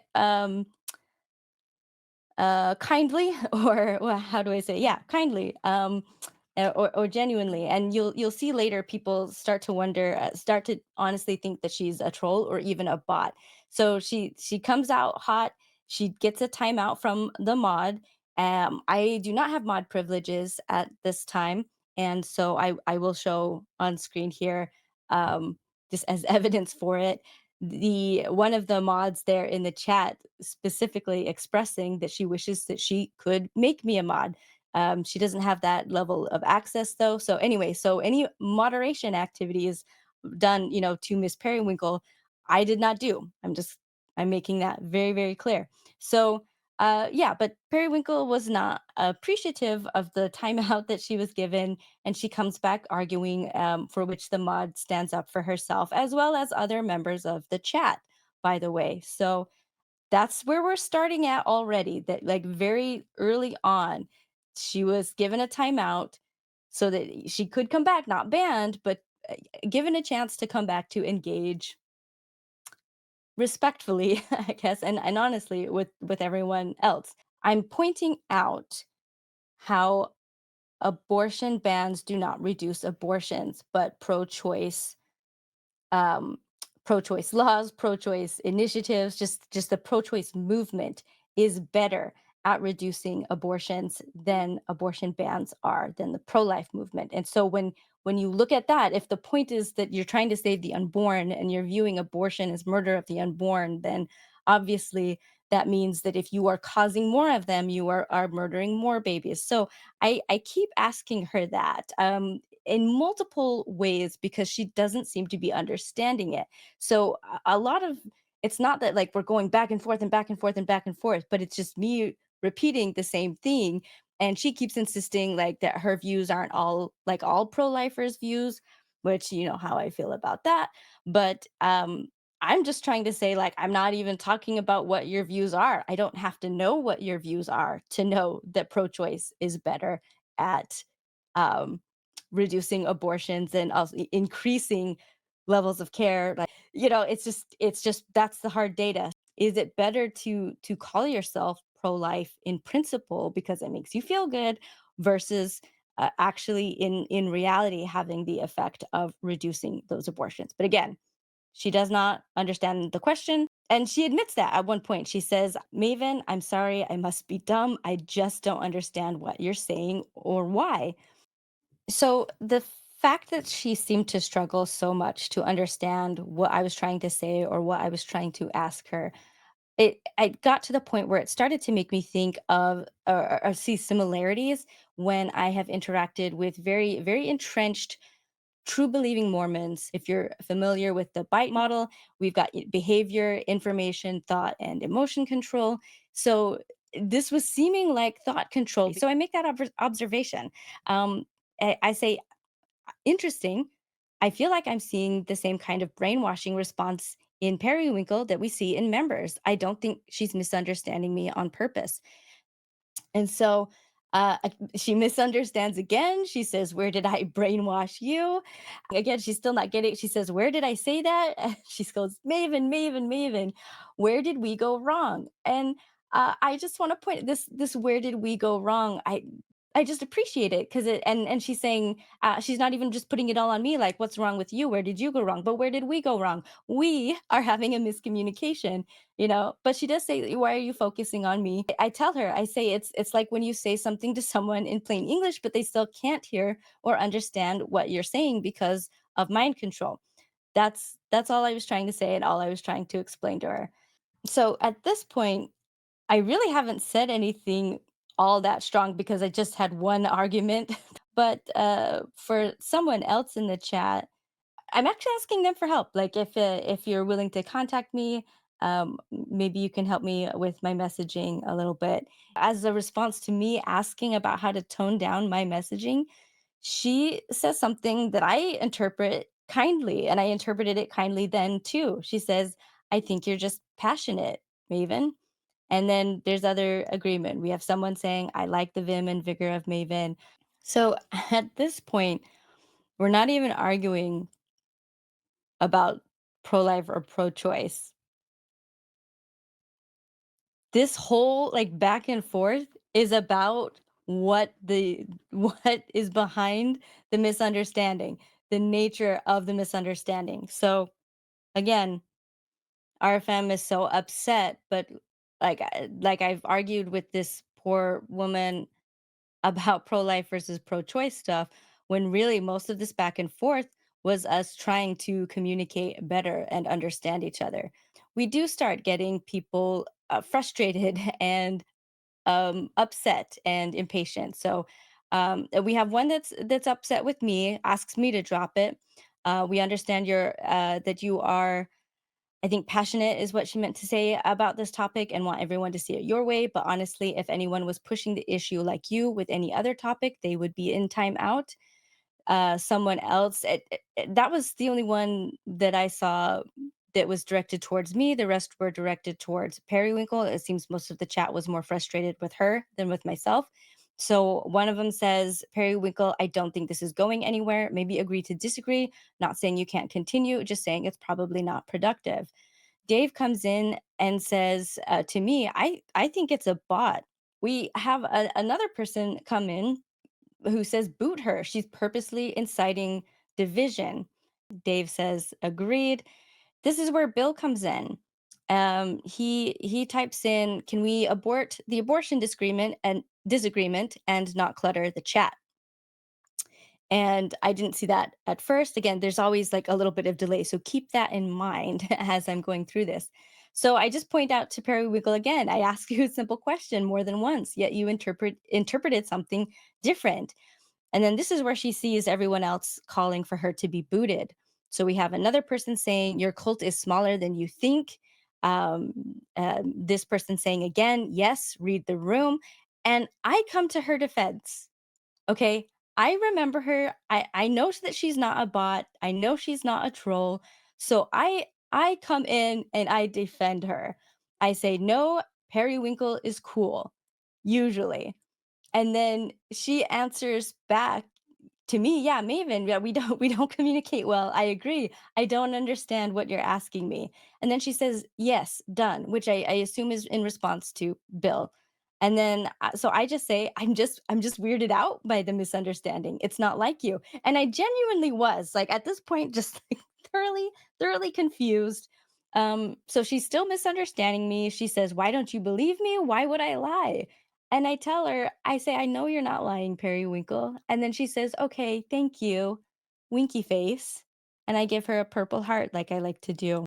kindly, or well, how do I say? Yeah, kindly, or genuinely. And you'll see later people start to wonder, start to honestly think that she's a troll or even a bot. So she comes out hot. She gets a timeout from the mod. I do not have mod privileges at this time, and so I will show on screen here, um, just as evidence for it, the one of the mods there in the chat specifically expressing that she wishes that she could make me a mod. She doesn't have that level of access though. So anyway, so any moderation activities done, to Miss Periwinkle, I did not do. I'm making that very, very clear. So yeah, but Periwinkle was not appreciative of the timeout that she was given, and she comes back arguing, for which the mod stands up for herself, as well as other members of the chat, by the way. So that's where we're starting at already, that like very early on, she was given a timeout so that she could come back, not banned, but given a chance to come back to engage respectfully, I guess, and honestly with everyone else. I'm pointing out how abortion bans do not reduce abortions, but um, pro-choice laws, pro-choice initiatives, just the pro-choice movement is better at reducing abortions than abortion bans are, than the pro-life movement. And so when you look at that, if the point is that you're trying to save the unborn and you're viewing abortion as murder of the unborn, then obviously that means that if you are causing more of them, you are murdering more babies. So I keep asking her that. In multiple ways, because she doesn't seem to be understanding it. So a lot of, it's not that like we're going back and forth and back and forth and back and forth, but it's just me repeating the same thing. And she keeps insisting like that her views aren't all like all pro-lifers' views, which you know how I feel about that. But I'm just trying to say, like, I'm not even talking about what your views are. I don't have to know what your views are to know that pro-choice is better at um reducing abortions and also increasing levels of care. Like it's just that's the hard data. Is it better to call yourself pro-life in principle because it makes you feel good versus actually in reality having the effect of reducing those abortions? But again, she does not understand the question. And she admits that at one point. She says, Maven, I'm sorry, I must be dumb. I just don't understand what you're saying or why. So the fact that she seemed to struggle so much to understand what I was trying to say or what I was trying to ask her, I got to the point where it started to make me think of or see similarities when I have interacted with very, very entrenched true believing Mormons. If you're familiar with the bite model, we've got behavior, information, thought, and emotion control. So this was seeming like thought control. So I make that observation. I say, interesting. I feel like I'm seeing the same kind of brainwashing response in Periwinkle that we see in members. I don't think she's misunderstanding me on purpose. And so she misunderstands again. She says, "Where did I brainwash you?" Again, she's still not getting it. She says, "Where did I say that?" She goes, "Maven, Maven, Maven, where did we go wrong?" And I just want to point this where did we go wrong? I just appreciate it because and she's saying she's not even just putting it all on me like what's wrong with you? Where did you go wrong? But where did we go wrong? We are having a miscommunication, but she does say, why are you focusing on me? I tell her, I say it's like when you say something to someone in plain English but they still can't hear or understand what you're saying because of mind control. That's all I was trying to say and all I was trying to explain to her. So at this point I really haven't said anything all that strong because I just had one argument. But for someone else in the chat, I'm actually asking them for help. Like if you're willing to contact me, maybe you can help me with my messaging a little bit. As a response to me asking about how to tone down my messaging, she says something that I interpret kindly, and I interpreted it kindly then too. She says, "I think you're just passionate, Maven." And then there's other agreement. We have someone saying, "I like the vim and vigor of Maven." So at this point, we're not even arguing about pro-life or pro-choice. This whole like back and forth is about what is behind the misunderstanding, the nature of the misunderstanding. So again, RFM is so upset, but like I've argued with this poor woman about pro-life versus pro-choice stuff when really most of this back and forth was us trying to communicate better and understand each other. We do start getting people frustrated and upset and impatient. So we have one that's upset with me, asks me to drop it. We understand that you are, I think, passionate is what she meant to say about this topic and want everyone to see it your way. But honestly, if anyone was pushing the issue like you with any other topic, they would be in timeout. Someone else, that was the only one that I saw that was directed towards me. The rest were directed towards Periwinkle. It seems most of the chat was more frustrated with her than with myself. So one of them says, Periwinkle, I don't think this is going anywhere. Maybe agree to disagree. Not saying you can't continue, just saying it's probably not productive. Dave comes in and says to me, I think it's a bot. We have another person come in who says boot her. She's purposely inciting division. Dave says agreed. This is where Bill comes in. He types in, can we abort the abortion disagreement and not clutter the chat? And I didn't see that at first. Again, there's always like a little bit of delay. So keep that in mind as I'm going through this. So I just point out to Periwinkle again, I ask you a simple question more than once, yet you interpreted something different. And then this is where she sees everyone else calling for her to be booted. So we have another person saying, your cult is smaller than you think. This person saying again, yes, read the room. And I come to her defense. Okay. I remember her. I know that she's not a bot. I know she's not a troll. So I come in and I defend her. I say, no, Periwinkle is cool, usually. And then she answers back to me, yeah, Maven, yeah, we don't communicate well. I agree. I don't understand what you're asking me. And then she says, yes, done, which I assume is in response to Bill. And then so I just say, I'm just weirded out by the misunderstanding. It's not like you. And I genuinely was like at this point, just like thoroughly confused. So she's still misunderstanding me. She says, why don't you believe me? Why would I lie? And I tell her, I say, "I know you're not lying, Periwinkle." And then she says, "Okay, thank you, winky face." And I give her a purple heart like I like to do.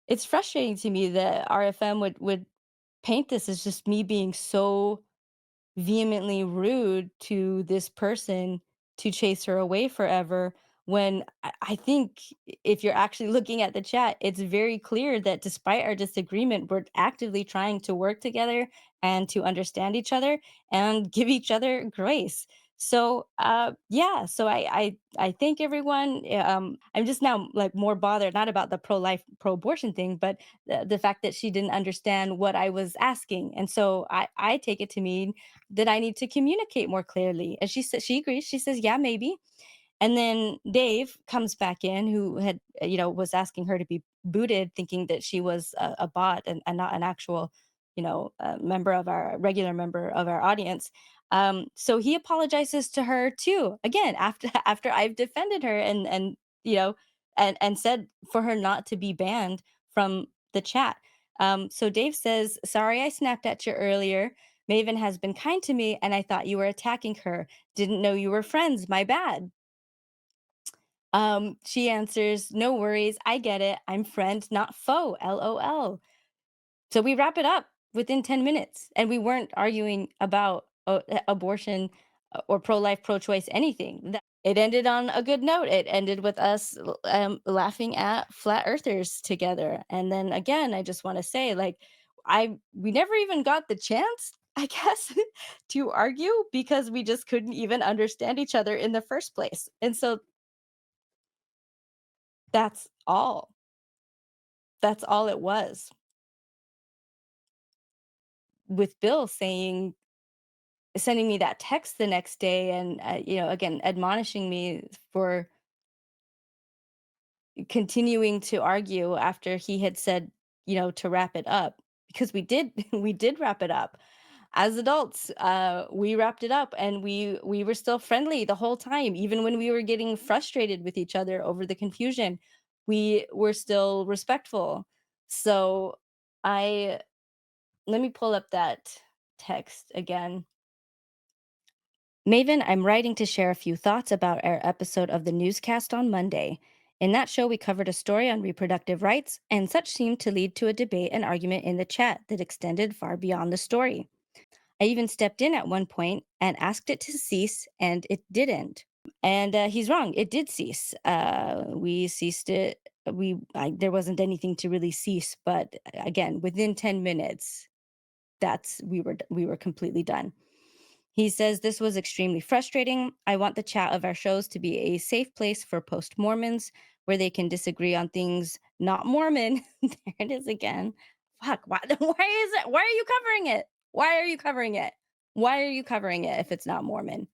It's frustrating to me that RFM would paint this as just me being so vehemently rude to this person to chase her away forever when I think if you're actually looking at the chat, it's very clear that despite our disagreement, we're actively trying to work together and to understand each other and give each other grace. So yeah, so I thank everyone. I'm just now like more bothered not about the pro-life, pro-abortion thing, but the fact that she didn't understand what I was asking. And so I take it to mean that I need to communicate more clearly. And she says she agrees. She says, "Yeah, maybe." And then Dave comes back in, who had was asking her to be booted, thinking that she was a bot and not an actual member of our regular member of our audience. So he apologizes to her too. Again, after after I've defended her and you know and said for her not to be banned from the chat. So Dave says, "Sorry, I snapped at you earlier. Maven has been kind to me, and I thought you were attacking her. Didn't know you were friends. My bad." She answers, "No worries. I get it. I'm friend, not foe. LOL." So we wrap it up within 10 minutes, and we weren't arguing about abortion or pro life, pro choice, anything. It ended on a good note. It ended with us laughing at flat earthers together. And then again, I just want to say, like, we never even got the chance, I guess, to argue because we just couldn't even understand each other in the first place. And so that's all. That's all it was. With Bill saying, sending me that text the next day, and again admonishing me for continuing to argue after he had said, to wrap it up, because we did we did wrap it up as adults. We wrapped it up, and we were still friendly the whole time, even when we were getting frustrated with each other over the confusion. We were still respectful. So I let me pull up that text again. Maven, I'm writing to share a few thoughts about our episode of the newscast on Monday. In that show, we covered a story on reproductive rights, and such seemed to lead to a debate and argument in the chat that extended far beyond the story. I even stepped in at one point and asked it to cease, and it didn't. And he's wrong. It did cease. We ceased it. There wasn't anything to really cease, but again, within 10 minutes, we were completely done. He says this was extremely frustrating. I want the chat of our shows to be a safe place for post Mormons where they can disagree on things not Mormon. There it is again. Fuck. Why, why is it? Why are you covering it? Why are you covering it? Why are you covering it if it's not Mormon?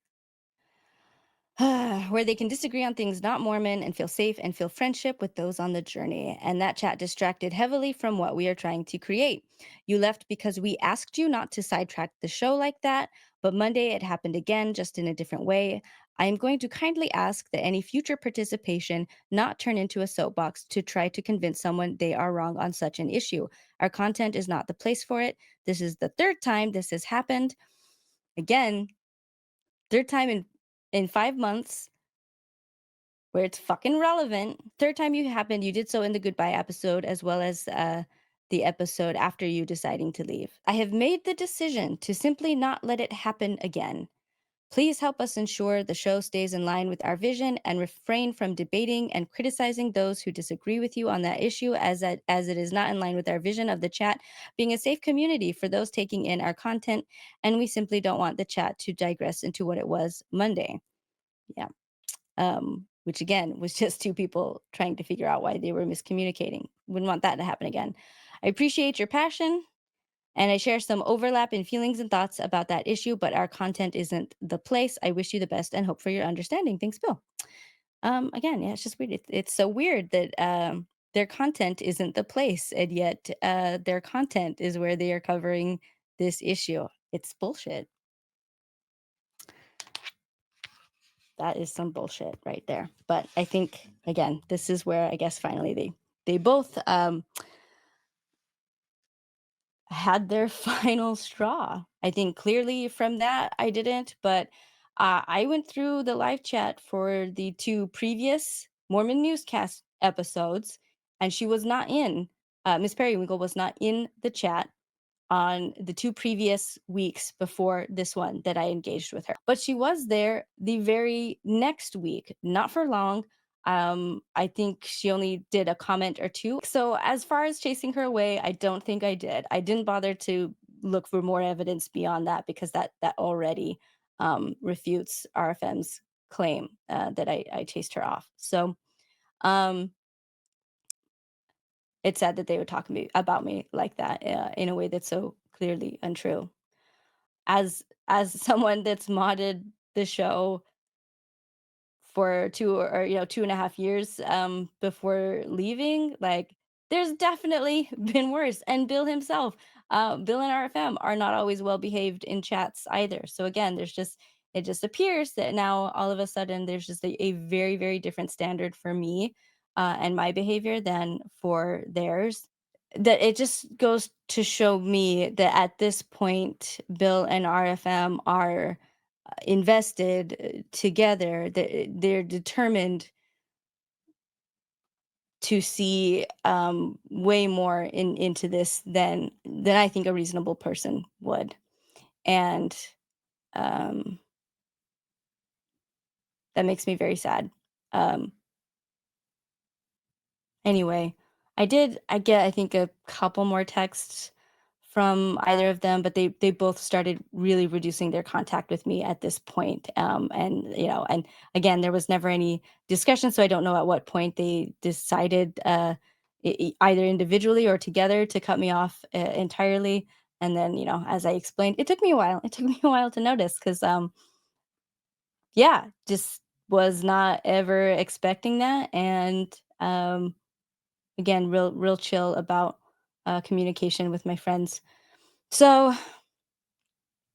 Where they can disagree on things not Mormon and feel safe and feel friendship with those on the journey. And that chat distracted heavily from what we are trying to create. You left because we asked you not to sidetrack the show like that, but Monday it happened again, just in a different way. I am going to kindly ask that any future participation not turn into a soapbox to try to convince someone they are wrong on such an issue. Our content is not the place for it. This is the third time this has happened. Again, third time in 5 months where it's fucking relevant. Third time you happened, you did so in the goodbye episode as well as the episode after you deciding to leave. I have made the decision to simply not let it happen again. Please help us ensure the show stays in line with our vision and refrain from debating and criticizing those who disagree with you on that issue, as it is not in line with our vision of the chat being a safe community for those taking in our content, and we simply don't want the chat to digress into what it was Monday. Yeah. Which again was just two people trying to figure out why they were miscommunicating. Wouldn't want that to happen again. I appreciate your passion. And I share some overlap in feelings and thoughts about that issue, but our content isn't the place. I wish you the best and hope for your understanding. Thanks, Bill. Again, yeah, it's just weird. It's so weird that their content isn't the place, and yet their content is where they are covering this issue. It's bullshit. That is some bullshit right there. But I think again, this is where I guess finally they both had their final straw. I think clearly from that I didn't, but I went through the live chat for the two previous Mormon newscast episodes, and she was not in. Miss Periwinkle was not in the chat on the two previous weeks before this one that I engaged with her. But she was there the very next week, not for long. I think she only did a comment or two. So as far as chasing her away, I don't think I did. I didn't bother to look for more evidence beyond that because that already refutes RFM's claim that I chased her off. So um it's sad that they would talk to me about me like that in a way that's so clearly untrue. As someone that's modded the show for 2 or, 2.5 years, before leaving, like, there's definitely been worse, and Bill himself, Bill and RFM are not always well behaved in chats either, so again, it just appears that now all of a sudden there's just a very, very different standard for me, and my behavior than for theirs. That it just goes to show me that at this point, Bill and RFM are invested together. That they're determined to see way more into this than I think a reasonable person would, and um, that makes me very sad. Um, Anyway, I get, I think, a couple more texts from either of them, but they both started really reducing their contact with me at this point. And and again, there was never any discussion, so I don't know at what point they decided, either individually or together, to cut me off entirely. And then, as I explained, it took me a while. It took me a while to notice because, yeah, just was not ever expecting that, and again, real chill about communication with my friends. So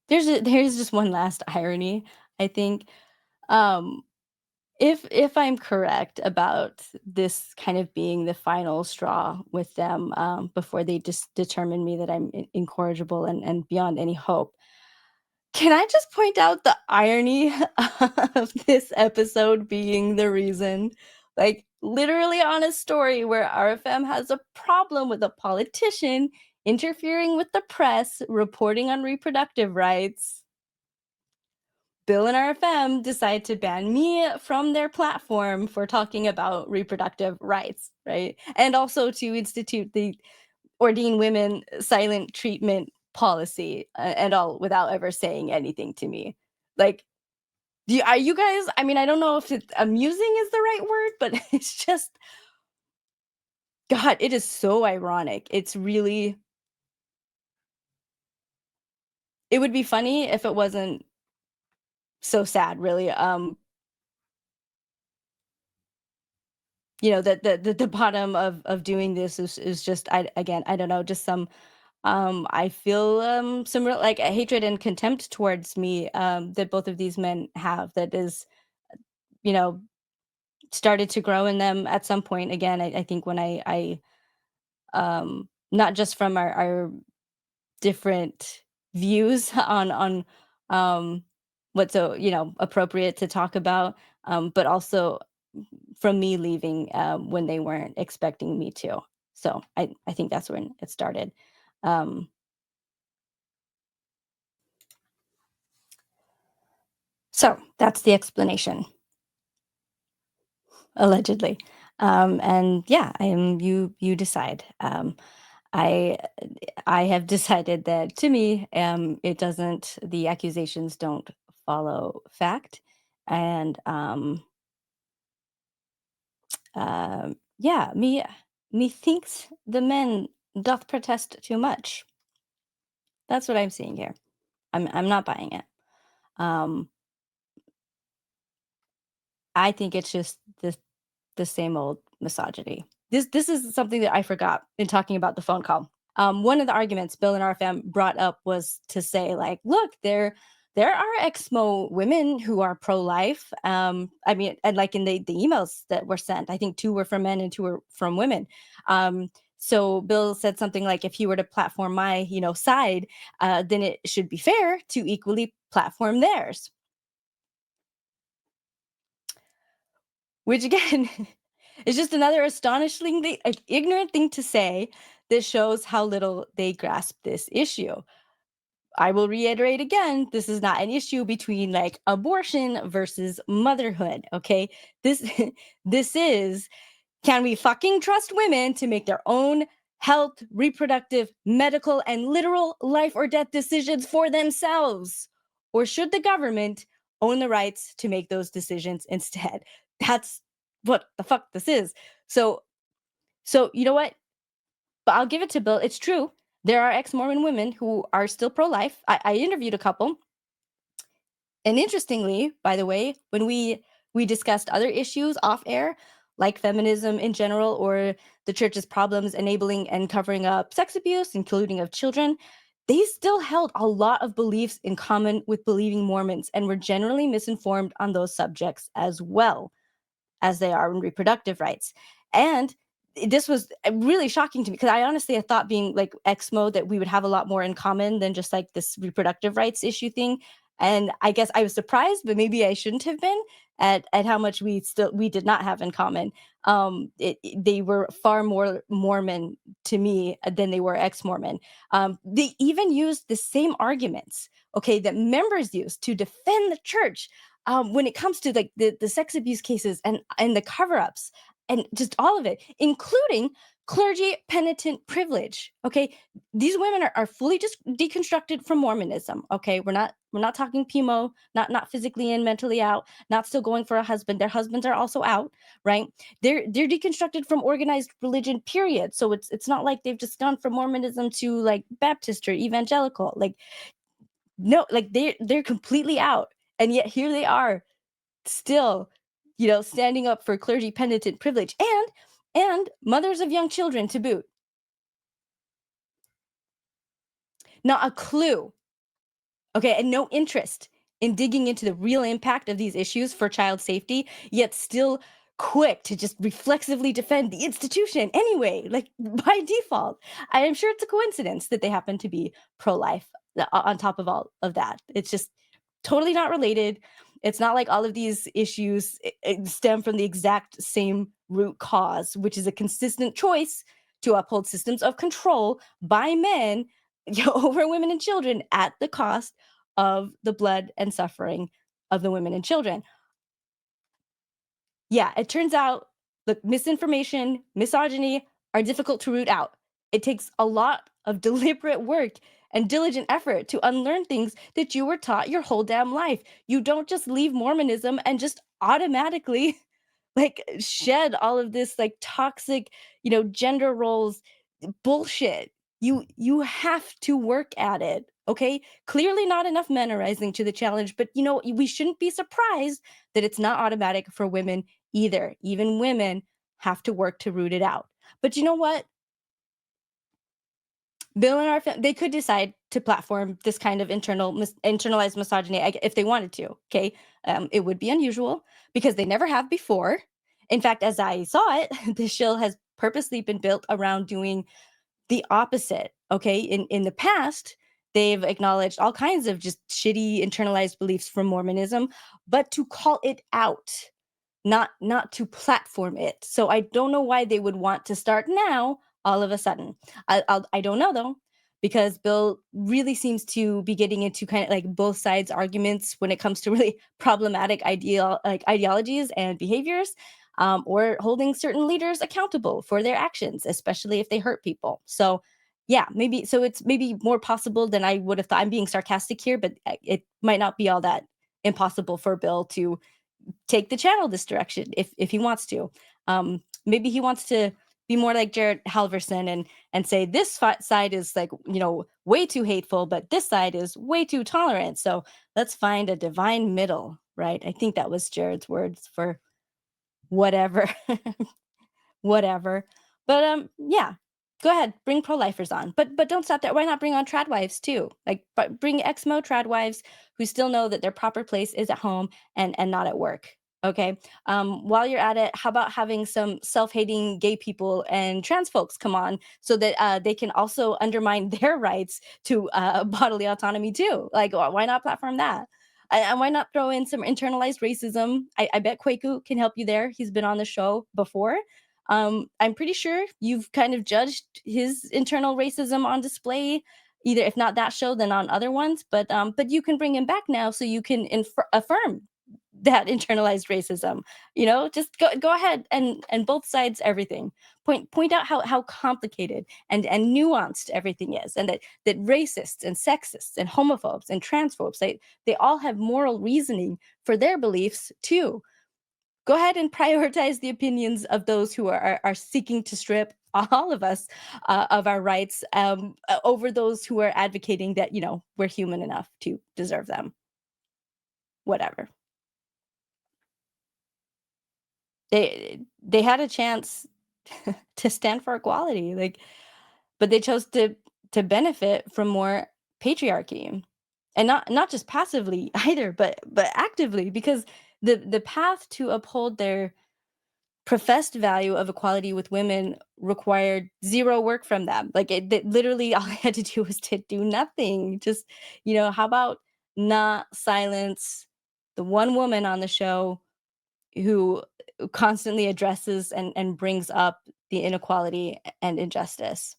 there's just one last irony, I think. Um, if I'm correct about this kind of being the final straw with them, before they just determine me that I'm incorrigible and beyond any hope, can I just point out the irony of this episode being the reason? Like, literally on a story where RFM has a problem with a politician interfering with the press, reporting on reproductive rights, Bill and RFM decide to ban me from their platform for talking about reproductive rights, right? And also to institute the ordain women silent treatment policy, and all, without ever saying anything to me. Like, are you guys, I mean, I don't know if it's amusing is the right word, but it's just, God, it is so ironic. It's really, it would be funny if it wasn't so sad, really. That the bottom of doing this is just, I don't know, just some, I feel some real, like, hatred and contempt towards me, that both of these men have, that is, you know started to grow in them at some point. Again, I think when I not just from our different views on um what's so appropriate to talk about, but also from me leaving when they weren't expecting me to. So I think that's when it started. um so that's the explanation, allegedly. And yeah, I am, you decide. I I have decided that, to me, it doesn't, the accusations don't follow fact, and yeah, me thinks the men doth protest too much. That's what I'm seeing here. I'm not buying it. Um, I think it's just the same old misogyny. This is something that I forgot in talking about the phone call. One of the arguments Bill and RFM brought up was to say, like, look, there are ex-mo women who are pro-life. I mean, and like in the emails that were sent, I think 2 were from men and 2 were from women. So Bill said something like, if he were to platform my, side, then it should be fair to equally platform theirs. Which again is just another astonishingly ignorant thing to say that shows how little they grasp this issue. I will reiterate again, this is not an issue between like abortion versus motherhood, okay? This this is, can we fucking trust women to make their own health, reproductive, medical, and literal life or death decisions for themselves? Or should the government own the rights to make those decisions instead? That's what the fuck this is. So, you know what? But I'll give it to Bill. It's true. There are ex-Mormon women who are still pro-life. I interviewed a couple, and interestingly, by the way, when we discussed other issues off air, like feminism in general or the church's problems enabling and covering up sex abuse, including of children, they still held a lot of beliefs in common with believing Mormons and were generally misinformed on those subjects as well as they are in reproductive rights. And this was really shocking to me because I honestly had thought, being like Exmo, that we would have a lot more in common than just like this reproductive rights issue thing. And I guess I was surprised, but maybe I shouldn't have been, at how much we did not have in common. They were far more Mormon to me than they were ex-Mormon. They even used the same arguments, okay, that members use to defend the church, when it comes to like the sex abuse cases and the cover-ups and just all of it, including clergy penitent privilege. Okay, these women are fully just deconstructed from Mormonism. Okay, we're not talking PMO, not physically and mentally out, not still going for a husband. Their husbands are also out, right? They're deconstructed from organized religion. Period. So it's not like they've just gone from Mormonism to like Baptist or evangelical. Like, no, like they're completely out, and yet here they are still, standing up for clergy penitent privilege and mothers of young children to boot. Not a clue, okay, and no interest in digging into the real impact of these issues for child safety, yet still quick to just reflexively defend the institution anyway, like by default. I am sure it's a coincidence that they happen to be pro-life, on top of all of that. It's just totally not related. It's not like all of these issues stem from the exact same root cause, which is a consistent choice to uphold systems of control by men over women and children at the cost of the blood and suffering of the women and children. Yeah, it turns out, look, misinformation, misogyny are difficult to root out. It takes a lot of deliberate work and diligent effort to unlearn things that you were taught your whole damn life. You don't just leave Mormonism and just automatically like shed all of this like toxic, gender roles bullshit. You have to work at it. Okay? Clearly not enough men are rising to the challenge, but we shouldn't be surprised that it's not automatic for women either. Even women have to work to root it out. But you know what? Bill and they could decide to platform this kind of internalized misogyny if they wanted to. Okay, it would be unusual because they never have before. In fact, as I saw it, the shill has purposely been built around doing the opposite. Okay, in the past, they've acknowledged all kinds of just shitty internalized beliefs from Mormonism, but to call it out, not to platform it. So I don't know why they would want to start now all of a sudden. I don't know though, because Bill really seems to be getting into kind of like both sides arguments when it comes to really problematic ideologies and behaviors, or holding certain leaders accountable for their actions, especially if they hurt people. So yeah, maybe so it's maybe more possible than I would have thought. I'm being sarcastic here, but it might not be all that impossible for Bill to take the channel this direction if he wants to. Maybe he wants to be more like Jared Halverson and say this side is like, way too hateful, but this side is way too tolerant. So let's find a divine middle, right? I think that was Jared's words for whatever. Whatever. But yeah, go ahead, bring pro-lifers on. But don't stop there. Why not bring on trad wives too? Like, but bring Exmo trad wives who still know that their proper place is at home and not at work. Okay. While you're at it, how about having some self-hating gay people and trans folks come on so that they can also undermine their rights to bodily autonomy too? Like, why not platform that? And why not throw in some internalized racism? I bet Kwaku can help you there. He's been on the show before. I'm pretty sure you've kind of judged his internal racism on display, either if not that show, then on other ones. But you can bring him back now so you can affirm that internalized racism. Just go ahead and both sides everything. Point out how complicated and nuanced everything is, and that racists and sexists and homophobes and transphobes they all have moral reasoning for their beliefs too. Go ahead and prioritize the opinions of those who are seeking to strip all of us of our rights over those who are advocating that we're human enough to deserve them. Whatever. They had a chance to stand for equality, but they chose to benefit from more patriarchy, and not just passively either, but actively, because the path to uphold their professed value of equality with women required zero work from them. Like literally all I had to do was to do nothing. Just, how about not silence the one woman on the show who constantly addresses and brings up the inequality and injustice?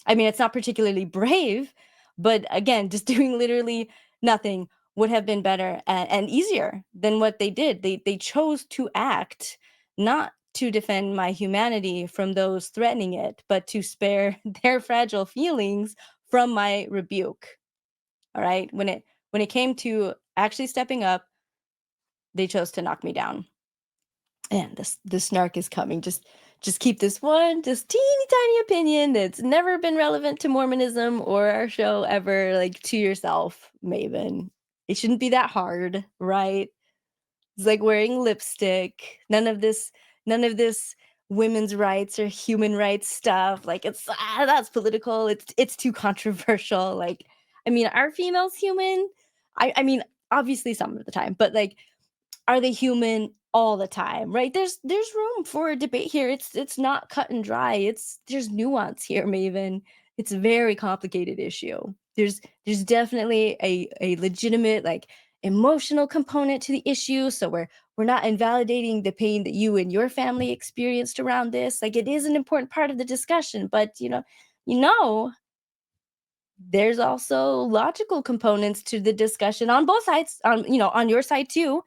I mean, it's not particularly brave, but again, just doing literally nothing would have been better and easier than what they did. They chose to act, not to defend my humanity from those threatening it, but to spare their fragile feelings from my rebuke. All right. When it came to actually stepping up, they chose to knock me down. And the snark is coming. Just keep this one just teeny tiny opinion that's never been relevant to Mormonism or our show ever, like, to yourself, Maven. It shouldn't be that hard, right? It's like wearing lipstick. None of this women's rights or human rights stuff. Like, that's political. It's too controversial. Like, I mean, are females human? I mean, obviously some of the time, but like, are they human all the time, right? There's room for a debate here. It's not cut and dry. There's nuance here, Maven. It's a very complicated issue. There's definitely a legitimate, like, emotional component to the issue. So we're not invalidating the pain that you and your family experienced around this. Like, it is an important part of the discussion, but there's also logical components to the discussion on both sides, on your side too,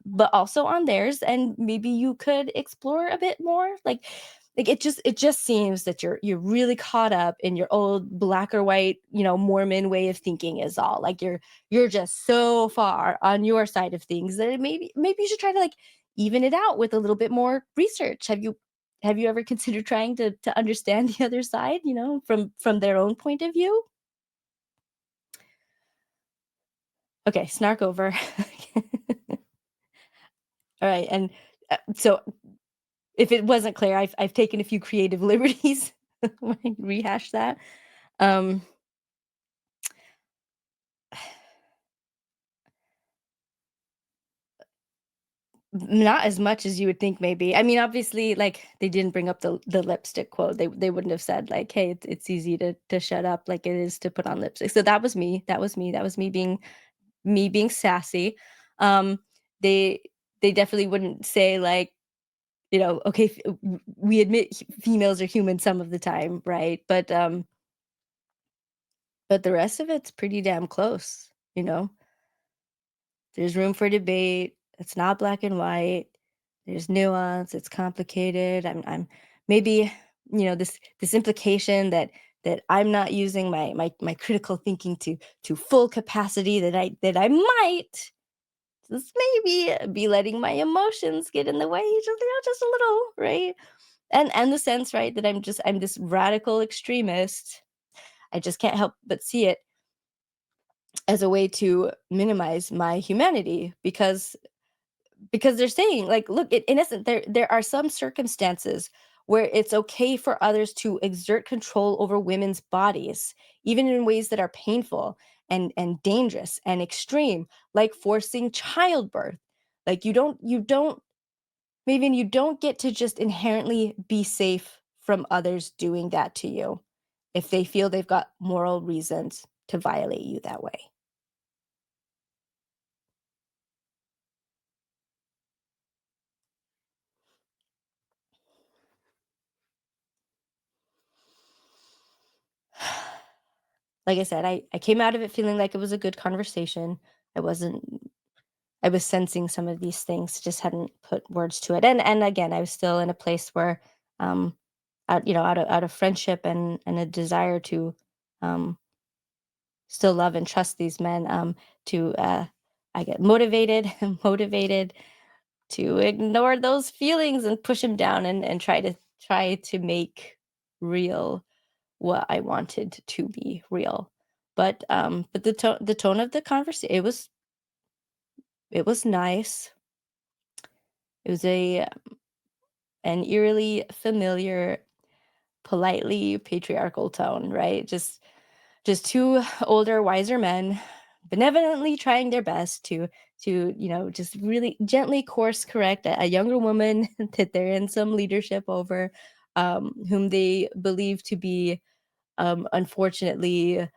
but also on theirs, and maybe you could explore a bit more. Like it just seems that you're really caught up in your old black or white, Mormon way of thinking is all. Like, you're just so far on your side of things that maybe you should try to, like, even it out with a little bit more research. Have you ever considered trying to understand the other side, from their own point of view? Okay, snark over. All right, and so if it wasn't clear, I've taken a few creative liberties when I rehash that. Um, Not as much as you would think, maybe. I mean, obviously, like, they didn't bring up the lipstick quote. They wouldn't have said, like, "Hey, it's easy to shut up like it is to put on lipstick." So that was me. That was me. That was me being sassy. Um, they they definitely wouldn't say, like, okay, we admit females are human some of the time, right? But the rest of it's pretty damn close, you know? There's room for debate. It's not black and white. There's nuance. It's complicated. I'm maybe, this implication that I'm not using my critical thinking to full capacity, that I might just maybe be letting my emotions get in the way, just a little, right? and the sense, right, that I'm this radical extremist. I just can't help but see it as a way to minimize my humanity, because they're saying, like, look, in essence, there are some circumstances where it's okay for others to exert control over women's bodies, even in ways that are painful and dangerous and extreme, like forcing childbirth. Like, you don't maybe you don't get to just inherently be safe from others doing that to you if they feel they've got moral reasons to violate you that way. Like I said, I came out of it feeling like it was a good conversation. I wasn't I was sensing some of these things, just hadn't put words to it. And again, I was still in a place where, um out of friendship and a desire to, um still love and trust these men, to I get motivated motivated to ignore those feelings and push them down, and try to make real what I wanted to be real. But the tone of the conversation, it was nice. It was an eerily familiar, politely patriarchal tone, right? Just two older, wiser men benevolently trying their best to just really gently course correct a younger woman that they're in some leadership over, whom they believe to be, unfortunately,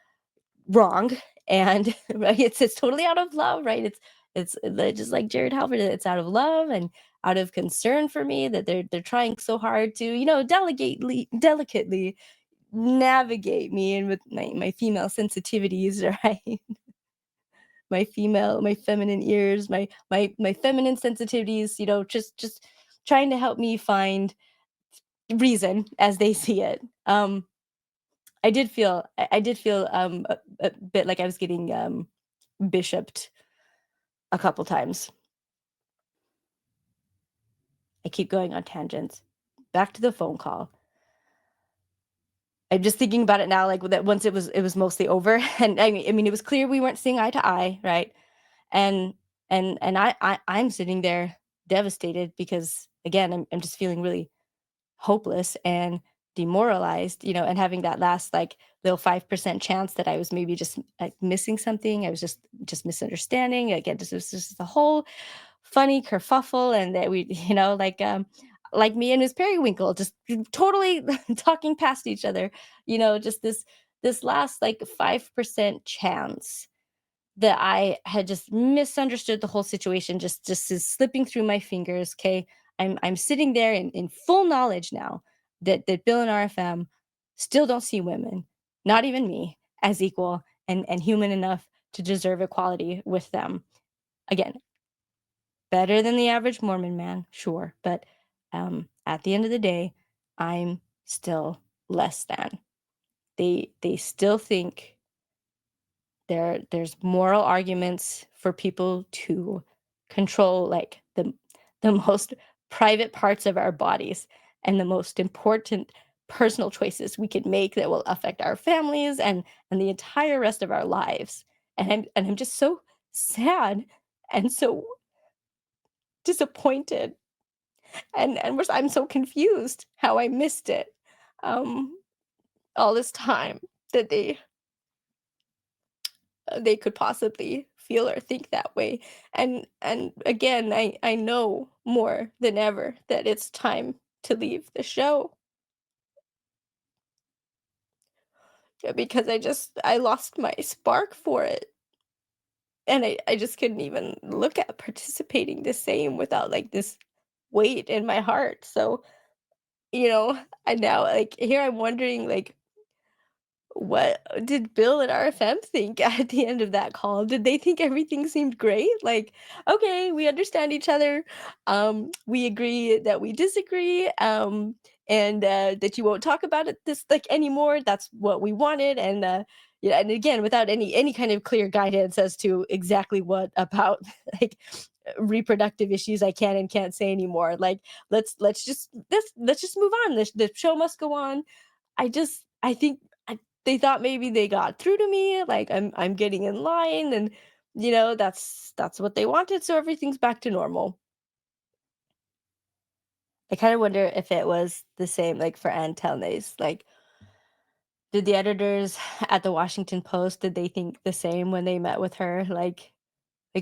wrong. And right, it's totally out of love, right? Just like Jared Halford, it's out of love and out of concern for me that they're trying so hard to, delicately navigate me and with my female sensitivities, right? My feminine ears, my feminine sensitivities, just trying to help me find reason as they see it. I did feel a bit like I was getting, bishoped a couple times. I keep going on tangents. Back to the phone call. I'm just thinking about it now, like that once it was mostly over, and I mean, it was clear we weren't seeing eye to eye, right? And I'm sitting there devastated because, again, I'm just feeling really hopeless and demoralized, and having that last, like, little 5% chance that I was maybe just, like, missing something. I was just misunderstanding. Again, this was just the whole funny kerfuffle, and that we, like me and Miss Periwinkle, just totally talking past each other. Just this last, like, 5% chance that I had just misunderstood the whole situation, just is slipping through my fingers. Okay, I'm sitting there in full knowledge now that Bill and RFM still don't see women, not even me, as equal and human enough to deserve equality with them. Again, better than the average Mormon man, sure, but, at the end of the day, I'm still less than. They still think there's moral arguments for people to control, like, the most private parts of our bodies and the most important personal choices we could make that will affect our families and the entire rest of our lives. And I'm just so sad and so disappointed, I'm so confused how I missed it, um, all this time, that they could possibly feel or think that way. And again, I know more than ever that it's time to leave the show. Yeah, because I lost my spark for it. And I just couldn't even look at participating the same without, like, this weight in my heart. So, you know, I now, like, here I'm wondering, like, what did Bill and RFM think at the end of that call? Did they think everything seemed great? Like, okay, we understand each other. We agree that we disagree. And that you won't talk about it this, like, anymore. That's what we wanted. And Yeah, and again, without any kind of clear guidance as to exactly what about like reproductive issues I can and can't say anymore. Like let's just move on. The show must go on. I think they thought maybe they got through to me. Like I'm getting in line, and that's what they wanted. So everything's back to normal. I kind of wonder if it was the same like for Ann Telnes. Like, did the editors at the Washington Post, did they think the same when they met with her? Like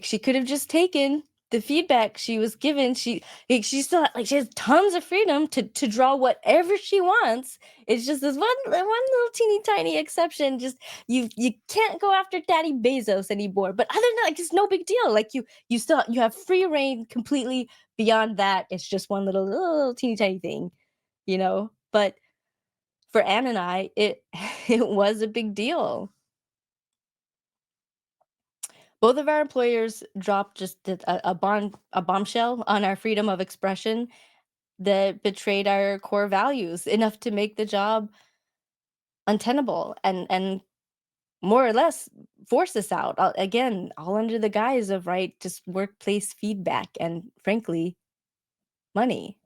she could have just taken the feedback she was given. She still like she has tons of freedom to draw whatever she wants. It's just this one little teeny tiny exception. Just you can't go after Daddy Bezos anymore. But other than that, like it's no big deal. Like you have free reign completely. Beyond that, it's just one little teeny tiny thing, But for Anne and I, it it was a big deal. Both of our employers dropped just a bombshell on our freedom of expression that betrayed our core values enough to make the job untenable and more or less force us out. Again, all under the guise of right, just workplace feedback and frankly, money.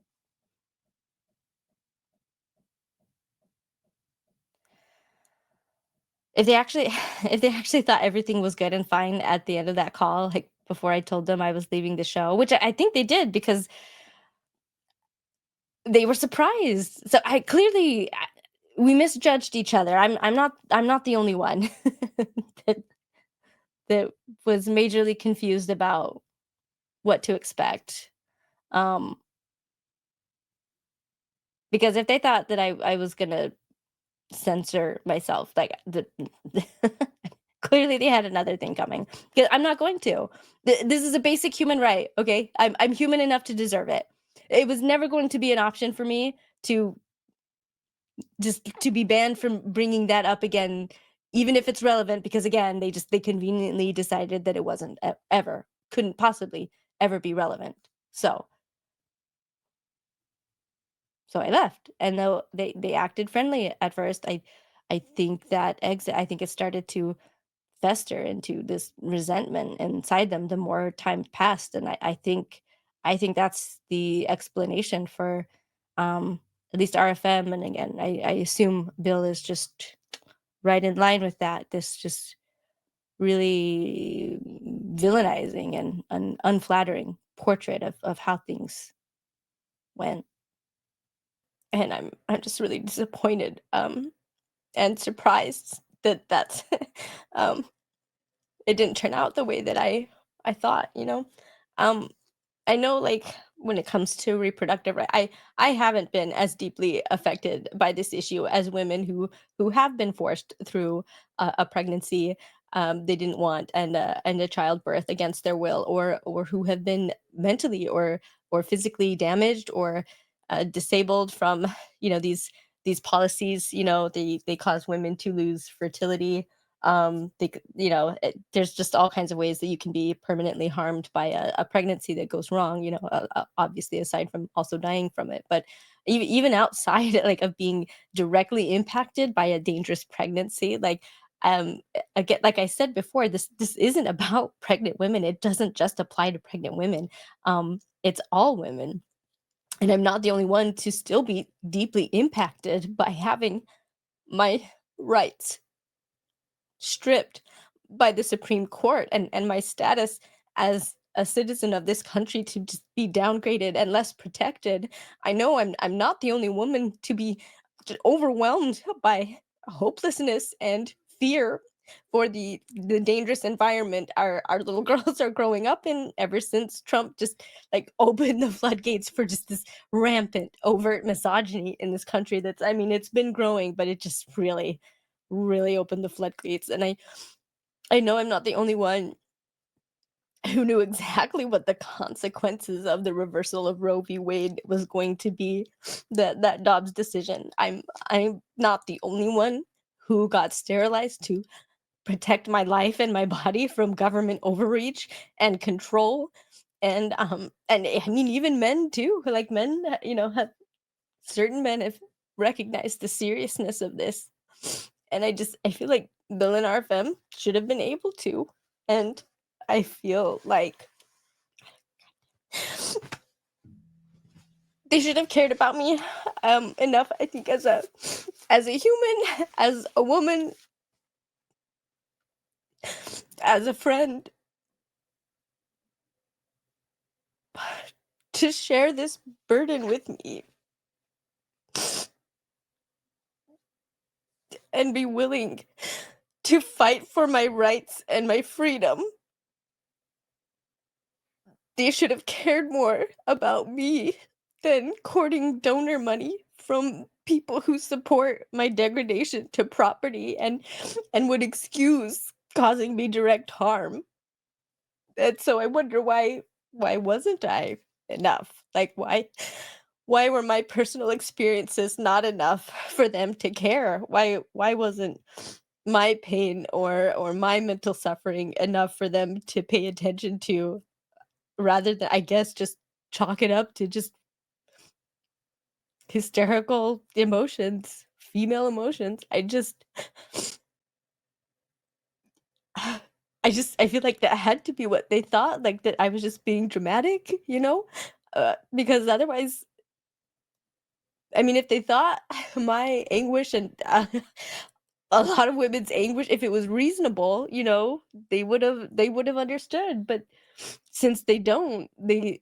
If they actually if they actually thought everything was good and fine at the end of that call, like before I told them I was leaving the show, which I think they did because they were surprised. So we misjudged each other. I'm not the only one that that was majorly confused about what to expect. Um, because if they thought that I was gonna censor myself, like clearly they had another thing coming. Because I'm not going to. This is a basic human right. Okay, I'm human enough to deserve it. It was never going to be an option for me to just to be banned from bringing that up again, even if it's relevant, because again, they conveniently decided that it wasn't ever, couldn't possibly ever be relevant. So I left, and though they acted friendly at first, I think that exit. I think it started to fester into this resentment inside them the more time passed, and I think that's the explanation for at least RFM. And again, I assume Bill is just right in line with that. This just really villainizing and unflattering portrait of how things went. And I'm just really disappointed and surprised that that's um it didn't turn out the way that I thought. Um I know, like, when it comes to reproductive right, I haven't been as deeply affected by this issue as women who have been forced through a pregnancy they didn't want, and a childbirth against their will, or who have been mentally or physically damaged or disabled from these policies. They cause women to lose fertility. There's just all kinds of ways that you can be permanently harmed by a pregnancy that goes wrong, obviously aside from also dying from it. But even outside like of being directly impacted by a dangerous pregnancy, like again, like I said before, this isn't about pregnant women. It doesn't just apply to pregnant women. It's all women, and I'm not the only one to still be deeply impacted by having my rights stripped by the Supreme Court, and my status as a citizen of this country to just be downgraded and less protected. I know I'm not the only woman to be overwhelmed by hopelessness and fear for the dangerous environment our little girls are growing up in ever since Trump just like opened the floodgates for just this rampant overt misogyny in this country. It's been growing, but it just really opened the floodgates. And I know I'm not the only one who knew exactly what the consequences of the reversal of Roe v. Wade was going to be, that Dobbs decision. I'm not the only one who got sterilized to protect my life and my body from government overreach and control. And even men too, like men, have certain men have recognized the seriousness of this. And I feel like Bill and RFM should have been able to, and I feel like they should have cared about me enough, I think, as a human, as a woman, as a friend, to share this burden with me and be willing to fight for my rights and my freedom. They should have cared more about me than courting donor money from people who support my degradation to property and would excuse causing me direct harm. And so I wonder why wasn't I enough? Like why were my personal experiences not enough for them to care? Why wasn't my pain or my mental suffering enough for them to pay attention to, rather than, I guess, just chalk it up to just hysterical emotions, female emotions. I feel like that had to be what they thought, like, that I was just being dramatic, you know? Because otherwise, I mean, if they thought my anguish and, a lot of women's anguish, if it was reasonable, you know, they would have understood, but since they don't, they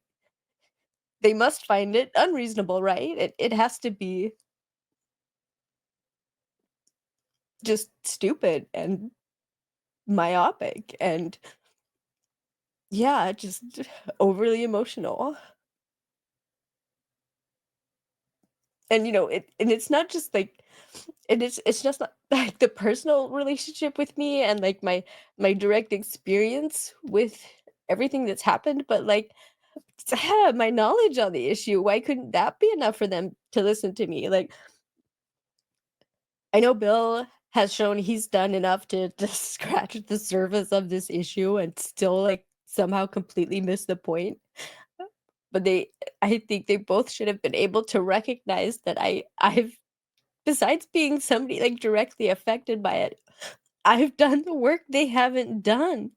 must find it unreasonable, right? It has to be just stupid and myopic and, yeah, just overly emotional. And, it's not just, like, it's just not, like, the personal relationship with me and, like, my direct experience with everything that's happened, but, like, my knowledge on the issue. Why couldn't that be enough for them to listen to me? Like, I know Bill has shown he's done enough to scratch the surface of this issue and still, like, somehow completely miss the point. But I think they both should have been able to recognize that I've besides being somebody, like, directly affected by it, I've done the work they haven't done.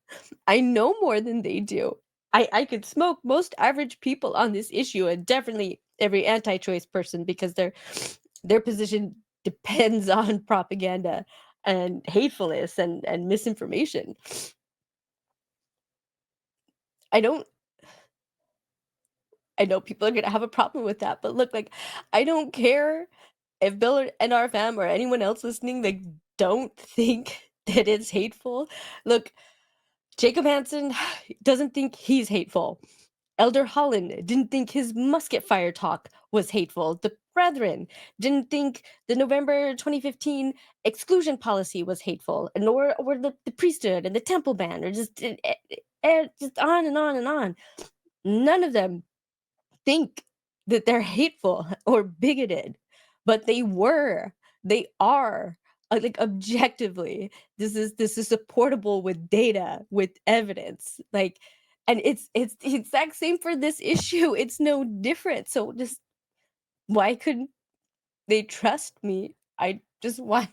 I know more than they do. I could smoke most average people on this issue, and definitely every anti-choice person, because their position depends on propaganda and hatefulness and misinformation. I don't I know people are gonna have a problem with that, but look, like, I don't care if Bill or NRFM or anyone else listening, like, don't think that it's hateful. Look, Jacob Hansen doesn't think he's hateful. Elder Holland didn't think his musket fire talk was hateful. The Brethren didn't think the November 2015 exclusion policy was hateful, nor or the priesthood and the temple ban, or just on and on and on. None of them think that they're hateful or bigoted, but they were. They are. Like, objectively, this is supportable with data, with evidence. Like, and it's the exact same for this issue. It's no different. So just why couldn't they trust me? I just why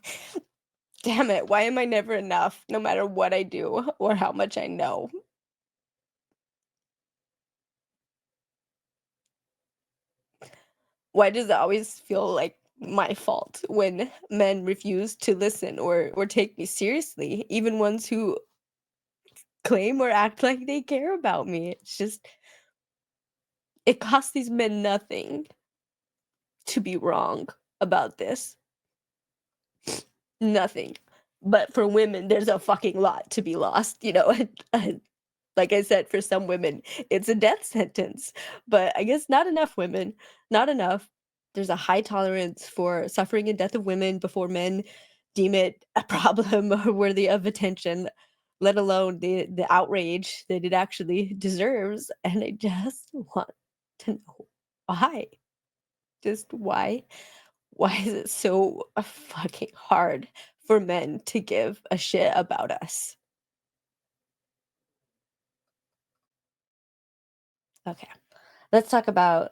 damn it, why am I never enough no matter what I do or how much I know? Why does it always feel like my fault when men refuse to listen or take me seriously, even ones who claim or act like they care about me? It's just it costs these men nothing to be wrong about this. Nothing. But for women, there's a fucking lot to be lost, you know? And like I said, for some women, it's a death sentence. But I guess not enough women, not enough. There's a high tolerance for suffering and death of women before men deem it a problem or worthy of attention, let alone the outrage that it actually deserves. And I just want to know why. Just why? Why is it so fucking hard for men to give a shit about us? Okay, let's talk about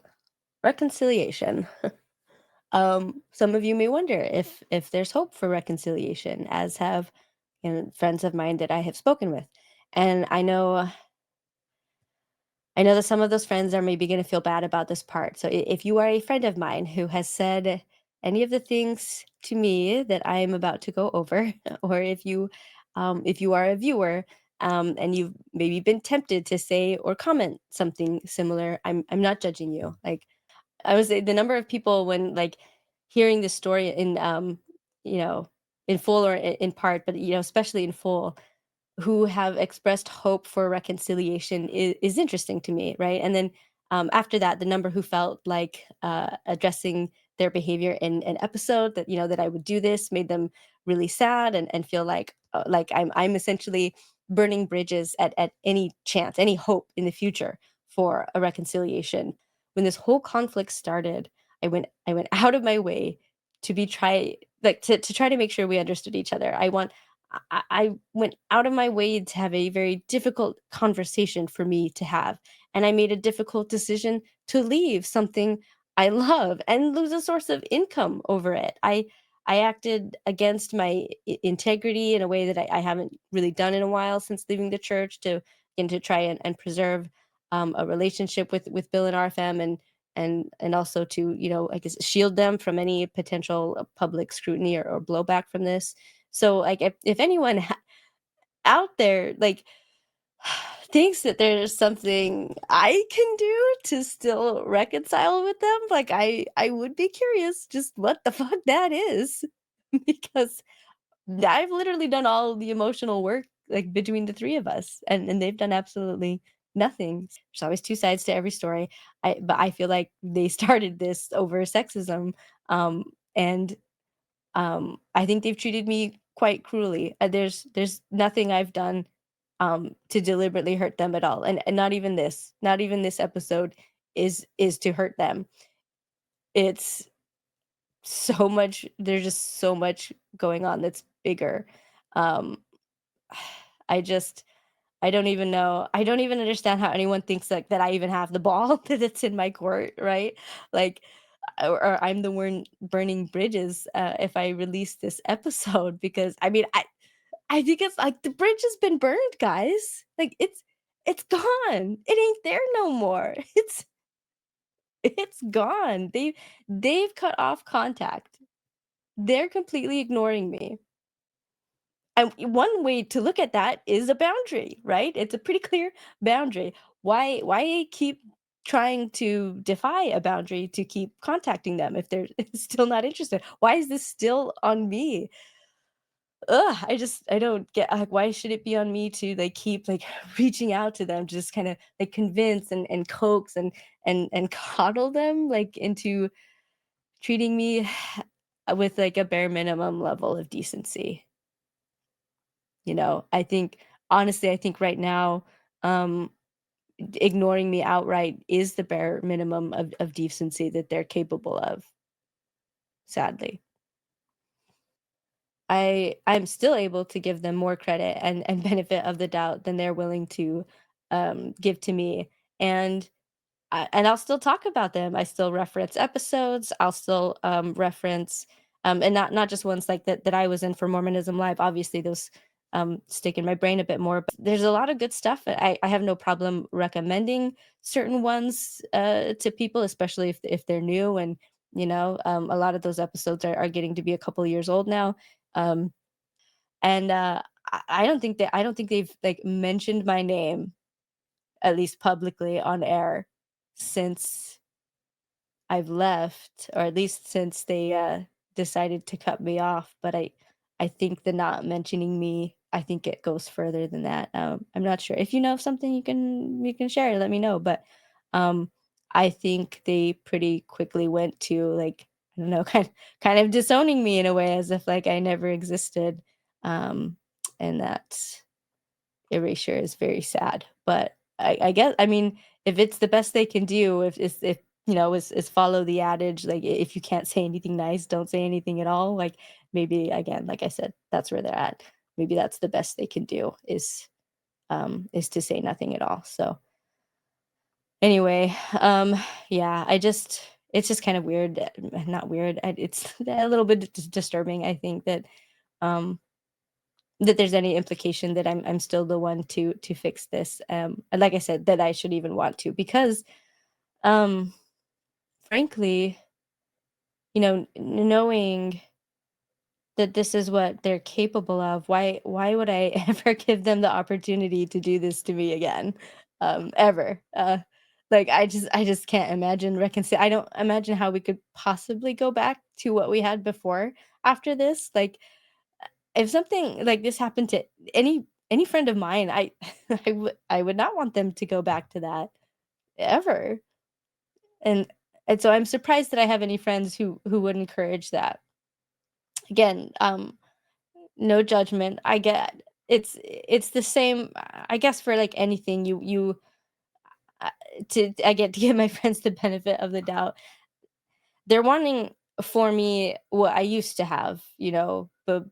reconciliation. Some of you may wonder if there's hope for reconciliation, as have and friends of mine that I have spoken with. And I know that some of those friends are maybe going to feel bad about this part. So if you are a friend of mine who has said any of the things to me that I am about to go over, or if you are a viewer, and you've maybe been tempted to say or comment something similar, I'm not judging you. Like, I would say the number of people when, like, hearing this story in, you know, in full or in part, but, especially in full, who have expressed hope for reconciliation is interesting to me, right? And then, after that, the number who felt like, addressing their behavior in an episode that, that I would do this made them really sad and feel like I'm essentially burning bridges at any chance, any hope in the future for a reconciliation. When this whole conflict started, I went out of my way to be try like to try to make sure we understood each other. I went out of my way to have a very difficult conversation for me to have, and I made a difficult decision to leave something I love and lose a source of income over it. I acted against my integrity in a way that I haven't really done in a while since leaving the church to try and preserve a relationship with Bill and RFM, and also to, I guess, shield them from any potential public scrutiny or blowback from this. So, like, if anyone out there, like, thinks that there's something I can do to still reconcile with them, like, I would be curious just what the fuck that is, because I've literally done all the emotional work, like, between the 3 of us, and they've done absolutely nothing. There's always 2 sides to every story. But I feel like they started this over sexism, and I think they've treated me quite cruelly. There's nothing I've done to deliberately hurt them at all. And not even this episode is to hurt them. It's so much there's just so much going on that's bigger. Um I just I don't even know. I don't even understand how anyone thinks like that I even have the ball that it's in my court, right? Like, or I'm the one burning bridges if I release this episode, because I mean I think it's like the bridge has been burned, guys. Like, it's gone. It ain't there no more. It's gone. They've cut off contact. They're completely ignoring me. And one way to look at that is a boundary, right? It's a pretty clear boundary. Why keep trying to defy a boundary to keep contacting them if they're still not interested? Why is this still on me? Ugh, I don't get, like, why should it be on me to, like, keep, like, reaching out to them, just kinda, like, convince and coax and coddle them, like, into treating me with, like, a bare minimum level of decency. I think, honestly, I think right now, um, ignoring me outright is the bare minimum of decency that they're capable of, sadly. I'm still able to give them more credit and benefit of the doubt than they're willing to, give to me, and I'll still talk about them. I still reference episodes. I'll still reference, and not just ones like that I was in for Mormonism Live. Obviously, those stick in my brain a bit more. But there's a lot of good stuff. I have no problem recommending certain ones to people, especially if they're new. And a lot of those episodes are getting to be a couple years old now. Um, and I don't think they've, like, mentioned my name, at least publicly on air, since I've left, or at least since they, decided to cut me off. But I think the not mentioning me, I think it goes further than that. I'm not sure. If you know of something, you can share, let me know. But, um, I think they pretty quickly went to, like, I don't know, kind of disowning me in a way, as if, like, I never existed, and that erasure is very sad. But I guess, I mean, if it's the best they can do, if is follow the adage, like, if you can't say anything nice, don't say anything at all. Like, maybe, again, like I said, that's where they're at. Maybe that's the best they can do, is to say nothing at all. So anyway, yeah, it's just kind of weird, not weird. It's a little bit disturbing, I think, that um that there's any implication that I'm still the one to fix this. And like I said, that I should even want to, because um frankly, knowing that this is what they're capable of, why would I ever give them the opportunity to do this to me again? Ever. Like I just can't imagine I don't imagine how we could possibly go back to what we had before after this. Like if something like this happened to any friend of mine, I would not want them to go back to that ever. And and so I'm surprised that I have any friends who would encourage that. Again, no judgment. I get it's the same, I guess, for like anything uh, to I get to give my friends the benefit of the doubt. They're wanting for me what I used to have,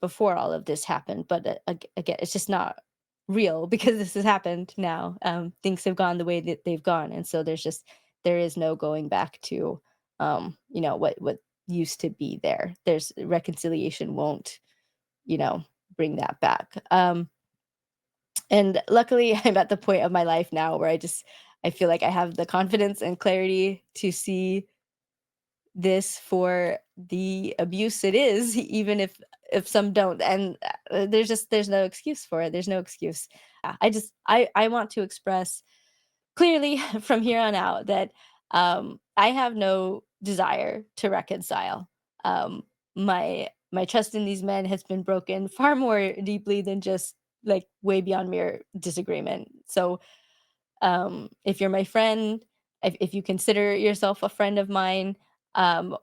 before all of this happened. But again, it's just not real because this has happened now. Things have gone the way that they've gone, and so there is no going back to, what used to be there. There's reconciliation won't, you know, bring that back. And luckily, I'm at the point of my life now where I feel like I have the confidence and clarity to see this for the abuse it is, even if some don't. And there's no excuse for it. There's no excuse. I want to express clearly from here on out that I have no desire to reconcile. My trust in these men has been broken far more deeply than just like way beyond mere disagreement. So if you're my friend, if you consider yourself a friend of mine,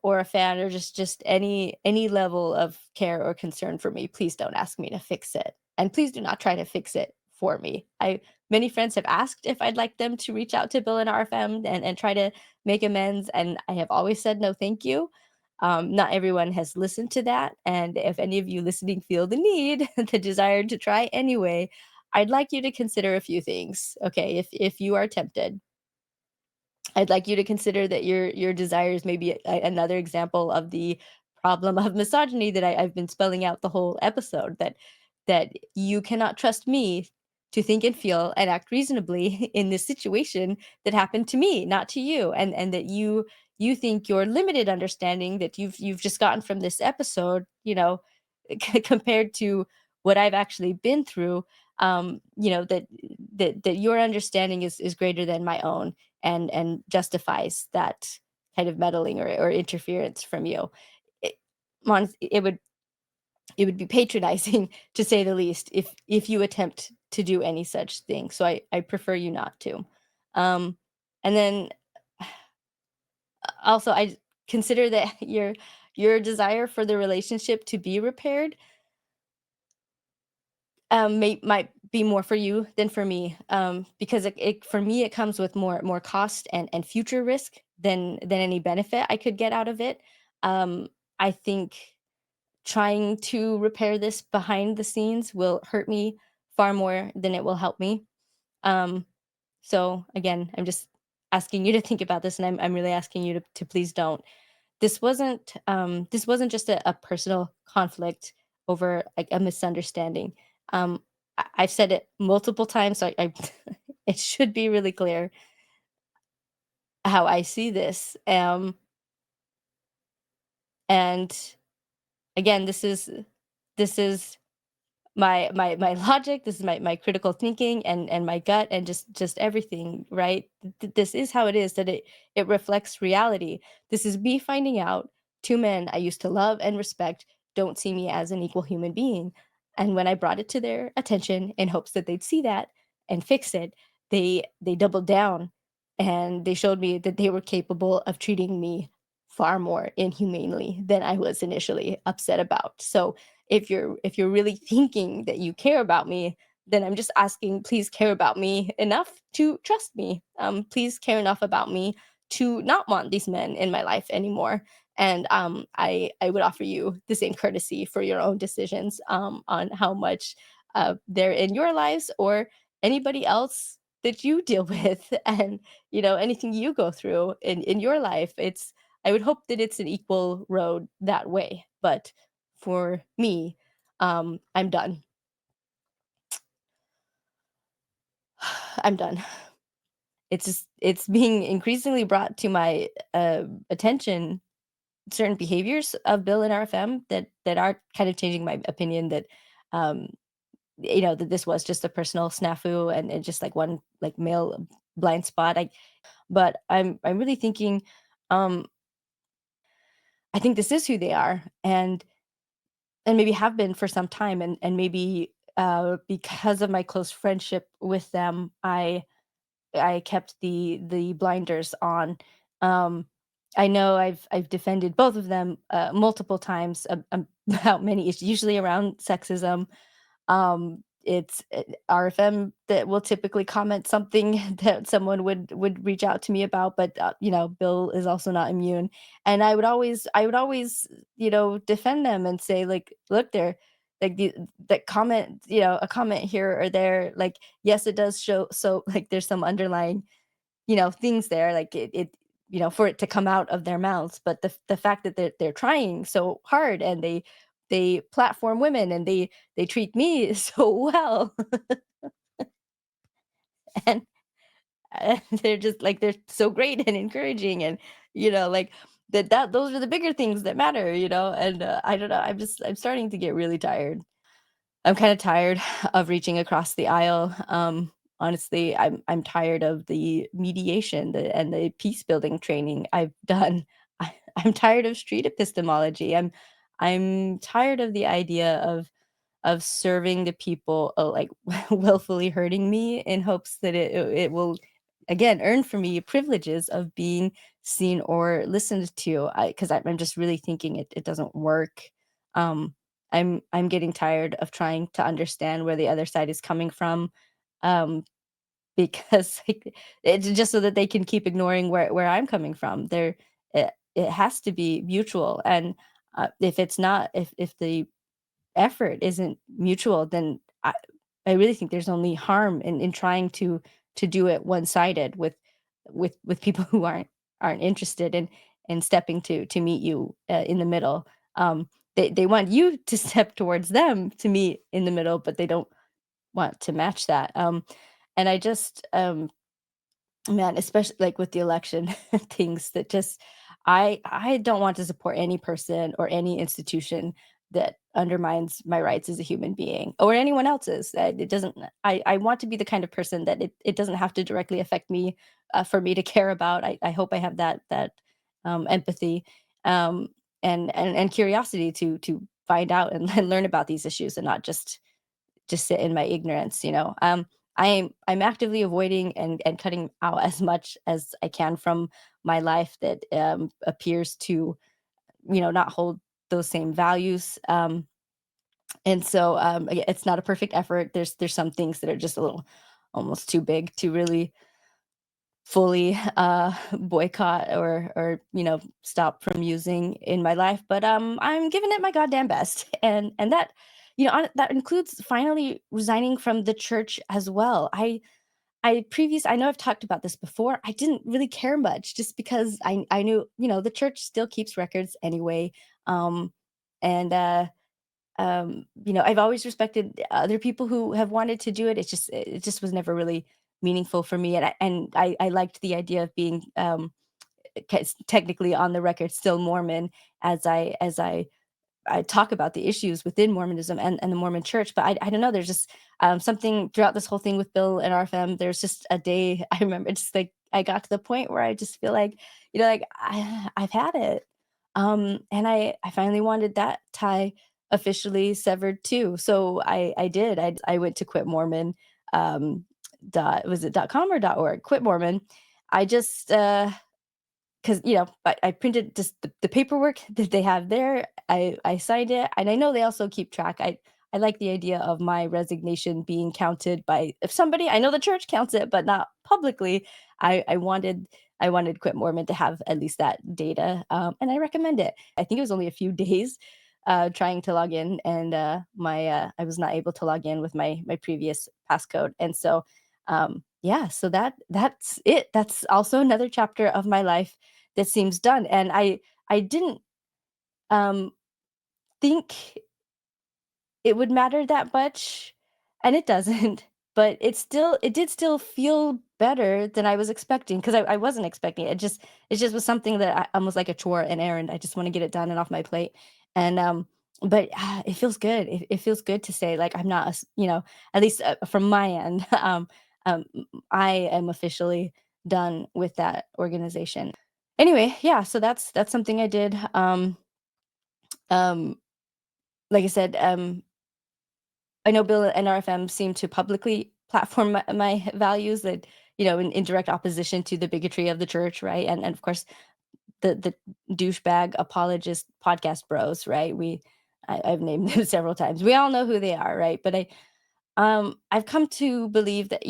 or a fan, or just any level of care or concern for me, please don't ask me to fix it, and please do not try to fix it for me. I Many friends have asked if I'd like them to reach out to Bill and RFM and try to make amends, and I have always said no, thank you. Not everyone has listened to that, and if any of you listening feel the need, the desire to try anyway, I'd like you to consider a few things, okay? If you are tempted, I'd like you to consider that your desires may be another example of the problem of misogyny that I've been spelling out the whole episode. That you cannot trust me to think and feel and act reasonably in this situation that happened to me, not to you, and that you think your limited understanding that you've just gotten from this episode, compared to what I've actually been through, that your understanding is greater than my own, and justifies that kind of meddling or interference from you. It, it would be patronizing to say the least if you attempt to do any such thing. So I prefer you not to. And then also I consider that your desire for the relationship to be repaired might be more for you than for me, because for me it comes with more cost and future risk than any benefit I could get out of it. I think trying to repair this behind the scenes will hurt me far more than it will help me. Um, so again, I'm just asking you to think about this, and I'm really asking you to please don't. This wasn't just a personal conflict over like a misunderstanding. I've said it multiple times, so I it should be really clear how I see this. And again, this is my logic, this is my critical thinking and my gut and just everything, right? This is how it is, that it reflects reality. This is me finding out two men I used to love and respect don't see me as an equal human being, and when I brought it to their attention in hopes that they'd see that and fix it, they doubled down, and they showed me that they were capable of treating me far more inhumanely than I was initially upset about. So if you're really thinking that you care about me, then I'm just asking, please care about me enough to trust me. Please care enough about me to not want these men in my life anymore. And I would offer you the same courtesy for your own decisions, on how much they're in your lives or anybody else that you deal with, and anything you go through in your life. I would hope that it's an equal road that way. But for me, I'm done. I'm done. It's being increasingly brought to my, attention, certain behaviors of Bill and RFM that are kind of changing my opinion that, um, that this was just a personal snafu and just, like, one, like, male blind spot. But I'm really thinking, um, I think this is who they are, and maybe have been for some time, and maybe, because of my close friendship with them, I kept the blinders on. Um, I know I've defended both of them, multiple times about many issues, usually around sexism. It's RFM that will typically comment something that someone would reach out to me about, but, Bill is also not immune, and I would always, defend them and say, like, "Look, they're like, the that comment, a comment here or there, like, yes, it does show, so, like, there's some underlying, things there, like, for it to come out of their mouths, but the fact that they're trying so hard, and they platform women, and they treat me so well, and, they're just, like, they're so great and encouraging, and, like, that those are the bigger things that matter, and, I don't know, I'm starting to get really tired. I'm kinda tired of reaching across the aisle. Honestly, I'm tired of the mediation, and the peace building training I've done. I'm tired of street epistemology. I'm tired of the idea of serving the people, like, willfully hurting me in hopes that it will, again, earn for me privileges of being seen or listened to. Because I'm just really thinking it doesn't work. Um, I'm getting tired of trying to understand where the other side is coming from, um, because, like, it's just so that they can keep ignoring where I'm coming from. It has to be mutual, and, if it's not, if the effort isn't mutual, then I really think there's only harm in trying to do it one-sided with people who aren't interested in stepping to meet you, in the middle. They want you to step towards them to meet in the middle, but they don't want to match that. And I just, man, especially, like, with the election, things that just, I don't want to support any person or any institution that undermines my rights as a human being, or anyone else's. It doesn't, I want to be the kind of person that it doesn't have to directly affect me, for me to care about. I hope I have that empathy, um, and curiosity to find out and learn about these issues, and not just sit in my ignorance, I'm actively avoiding and cutting out as much as I can from my life that, appears to, not hold those same values. And so, again, it's not a perfect effort. There's some things that are just a little almost too big to really fully, boycott or stop from using in my life, but I'm giving it my goddamn best, and that, that includes finally resigning from the church as well. I know I've talked about this before. I didn't really care much, just because I knew, the church still keeps records anyway. And I've always respected other people who have wanted to do it. It just was never really meaningful for me, and I liked the idea of being, 'cause technically on the record still Mormon, as I talk about the issues within Mormonism and the Mormon Church. But I don't know. There's just, something throughout this whole thing with Bill and RFM. There's just a day I remember, just like, I got to the point where I just feel like, like, I've had it, and I finally wanted that tie officially severed too. So I did. I went to Quit Mormon. Dot was it .com or .org? Quit Mormon. I just, 'cause, I printed just the paperwork that they have there. I signed it, and I know they also keep track. I like the idea of my resignation being counted by, if somebody, I know the church counts it, but not publicly. I wanted Quit Mormon to have at least that data, and I recommend it. I think it was only a few days, trying to log in, and, I was not able to log in with my previous passcode, and so, yeah, so that's it. That's also another chapter of my life that seems done, and I didn't, um, think it would matter that much, and it doesn't. but it did still feel better than I was expecting, 'cause I wasn't expecting it. It just was something that I almost like a chore, an errand. I just wanna get it done and off my plate, and, but, it feels good. It feels good to say, like, I'm not a s you know, at least, from my end, I am officially done with that organization. Anyway, yeah, so that's something I did. Um, like I said, I know Bill and RFM seem to publicly platform my values that, in direct opposition to the bigotry of the church, right? And of course, the douchebag apologist podcast bros, right? I've named them several times. We all know who they are, right? But I've come to believe that,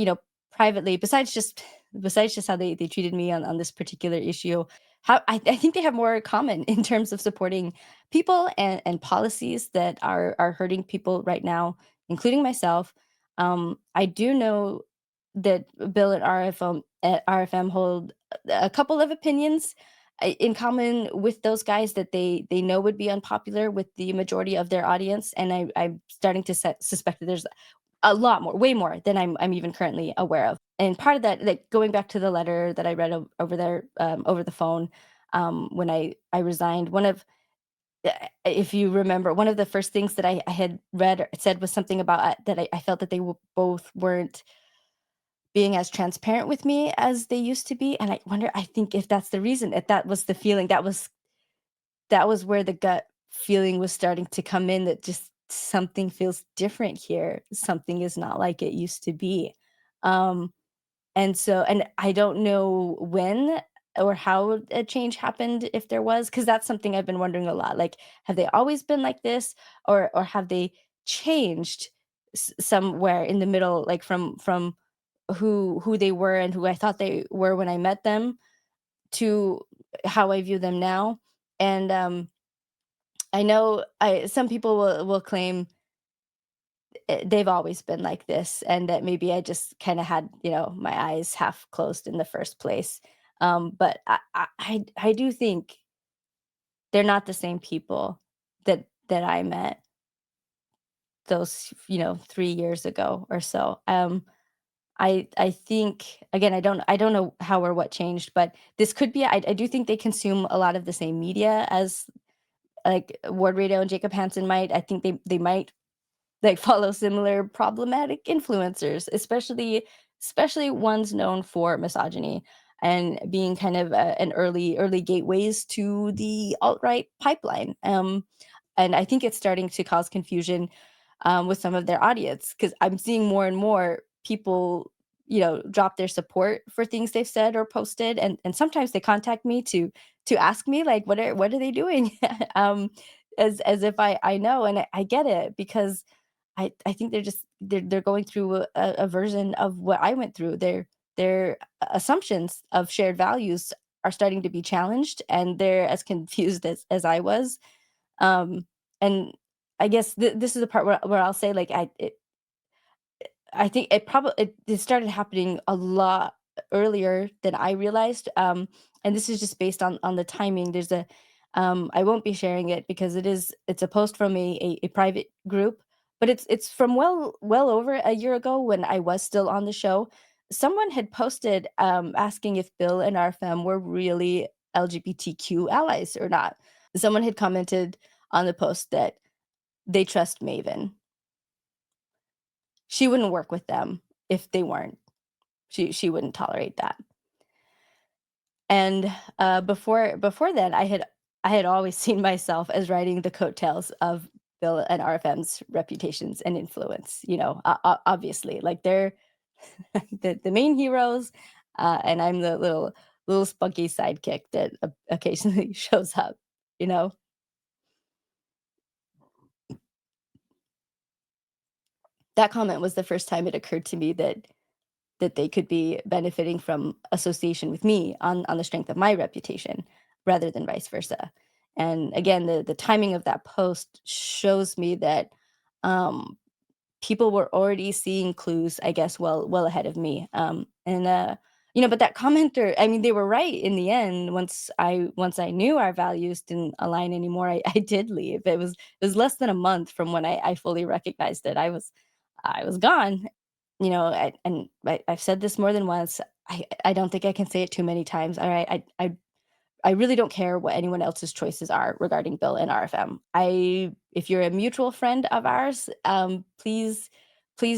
privately, besides just how they treated me on this particular issue, how I think they have more in common in terms of supporting people and policies that are hurting people right now, including myself. I do know that Bill and RFM hold a couple of opinions in common with those guys that they know would be unpopular with the majority of their audience, and I'm starting to suspect that there's a lot more, way more than I'm even currently aware of. And part of that, like, going back to the letter that I read over there, over the phone, when I resigned, if you remember, one of the first things that I had read or said was something about, that I felt that they both weren't being as transparent with me as they used to be, and I think if that's the reason, if that was the feeling, that was where the gut feeling was starting to come in, that just something feels different here. Something is not like it used to be. Um, and I don't know when or how a change happened, if there was, because that's something I've been wondering a lot. Like, have they always been like this, or have they changed somewhere in the middle, like from who they were and who I thought they were when I met them to how I view them now? And I know I some people will claim, they've always been like this, and that maybe I just kinda had, my eyes half closed in the first place. But I do think they're not the same people that I met those, 3 years ago or so. I think, again, I don't know how or what changed, but this could be, I do think they consume a lot of the same media as, like, Ward Radio and Jacob Hansen might. I think they might, like, follow similar problematic influencers, especially ones known for misogyny and being kind of an early gateways to the alt-right pipeline. And I think it's starting to cause confusion, with some of their audience, because I'm seeing more and more people, drop their support for things they've said or posted, and sometimes they contact me to ask me, like, what are they doing? um, as if I know, and I get it, because I think they're going through a version of what I went through. Their assumptions of shared values are starting to be challenged, and they're as confused as I was. Um, and I guess this is the part where I'll say, like, I think it started happening a lot earlier than I realized, and this is just based on the timing. There's a I won't be sharing it because it's a post from a private group, but it's from well over a year ago when I was still on the show. Someone had posted, asking if Bill and RFM were really LGBTQ allies or not. Someone had commented on the post that they trust Maven. She wouldn't work with them if they weren't. She wouldn't tolerate that. And, before then, I had always seen myself as riding the coattails of Bill and RFM's reputations and influence, obviously, like, they're the main heroes, and I'm the little spunky sidekick that occasionally shows up, you know? That comment was the first time it occurred to me that they could be benefiting from association with me on the strength of my reputation rather than vice versa. And again, the timing of that post shows me that, um, people were already seeing clues, I guess, well ahead of me. But that commenter, I mean, they were right in the end. Once I knew our values didn't align anymore, I did leave. It was less than a month from when I fully recognized that I was gone. I've said this more than once. I don't think I can say it too many times. All right, I really don't care what anyone else's choices are regarding Bill and RFM. If you're a mutual friend of ours, please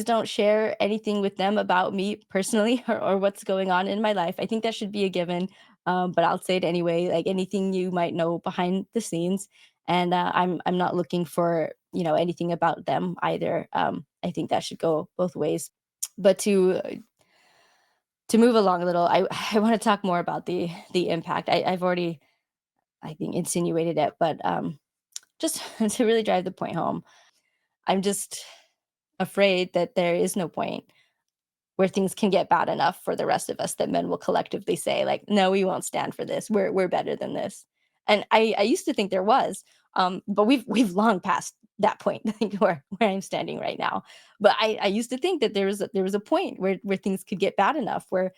don't share anything with them about me personally or what's going on in my life. I think that should be a given. But I'll say it anyway. Like anything you might know behind the scenes, and I'm not looking for anything about them either. I think that should go both ways. But to move along a little, I want to talk more about the impact. I've already I think insinuated it, but just to really drive the point home, I'm just afraid that there is no point where things can get bad enough for the rest of us that men will collectively say, like, "No, we won't stand for this. We're better than this." And I used to think there was, but we've long passed that point, like where I'm standing right now. But I used to think that there was a point where things could get bad enough where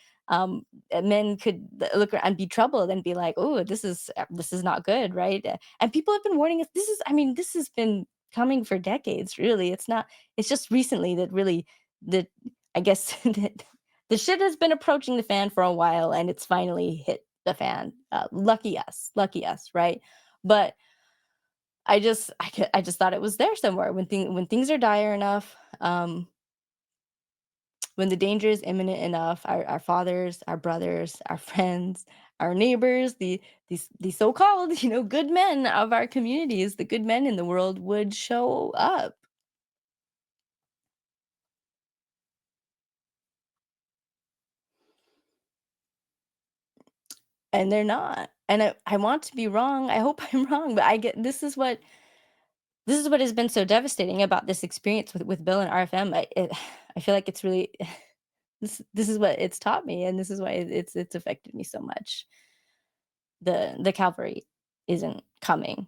men could look around and be troubled and be like, "Oh, this is not good," right? And people have been warning us. I mean, this has been coming for decades. Really, it's not. It's just recently that really that I guess that the shit has been approaching the fan for a while, and it's finally hit the fan. Lucky us, right? But I just thought it was there somewhere when things are dire enough, when the danger is imminent enough, our fathers, our brothers, our friends, our neighbors, the so-called good men of our communities, the good men in the world would show up, and they're not. And I want to be wrong. I hope I'm wrong, but I get this is what has been so devastating about this experience with Bill and RFM. I feel like it's really this is what it's taught me, and this is why it's affected me so much. The cavalry isn't coming,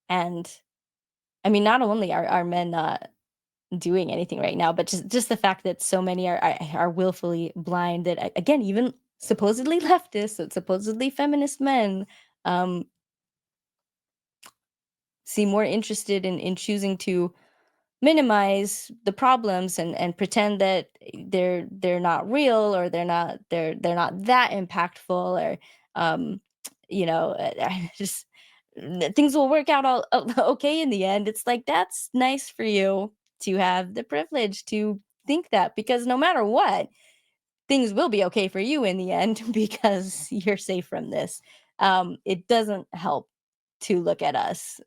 and I mean, not only are men not doing anything right now, but just the fact that so many are willfully blind that again, even supposedly leftists, so supposedly feminist men, um, seem more interested in choosing to minimize the problems and pretend that they're not real or they're not that impactful or um I just things will work out all okay in the end. It's like that's nice for you to have the privilege to think that, because no matter what, things will be okay for you in the end because you're safe from this. It doesn't help to look at us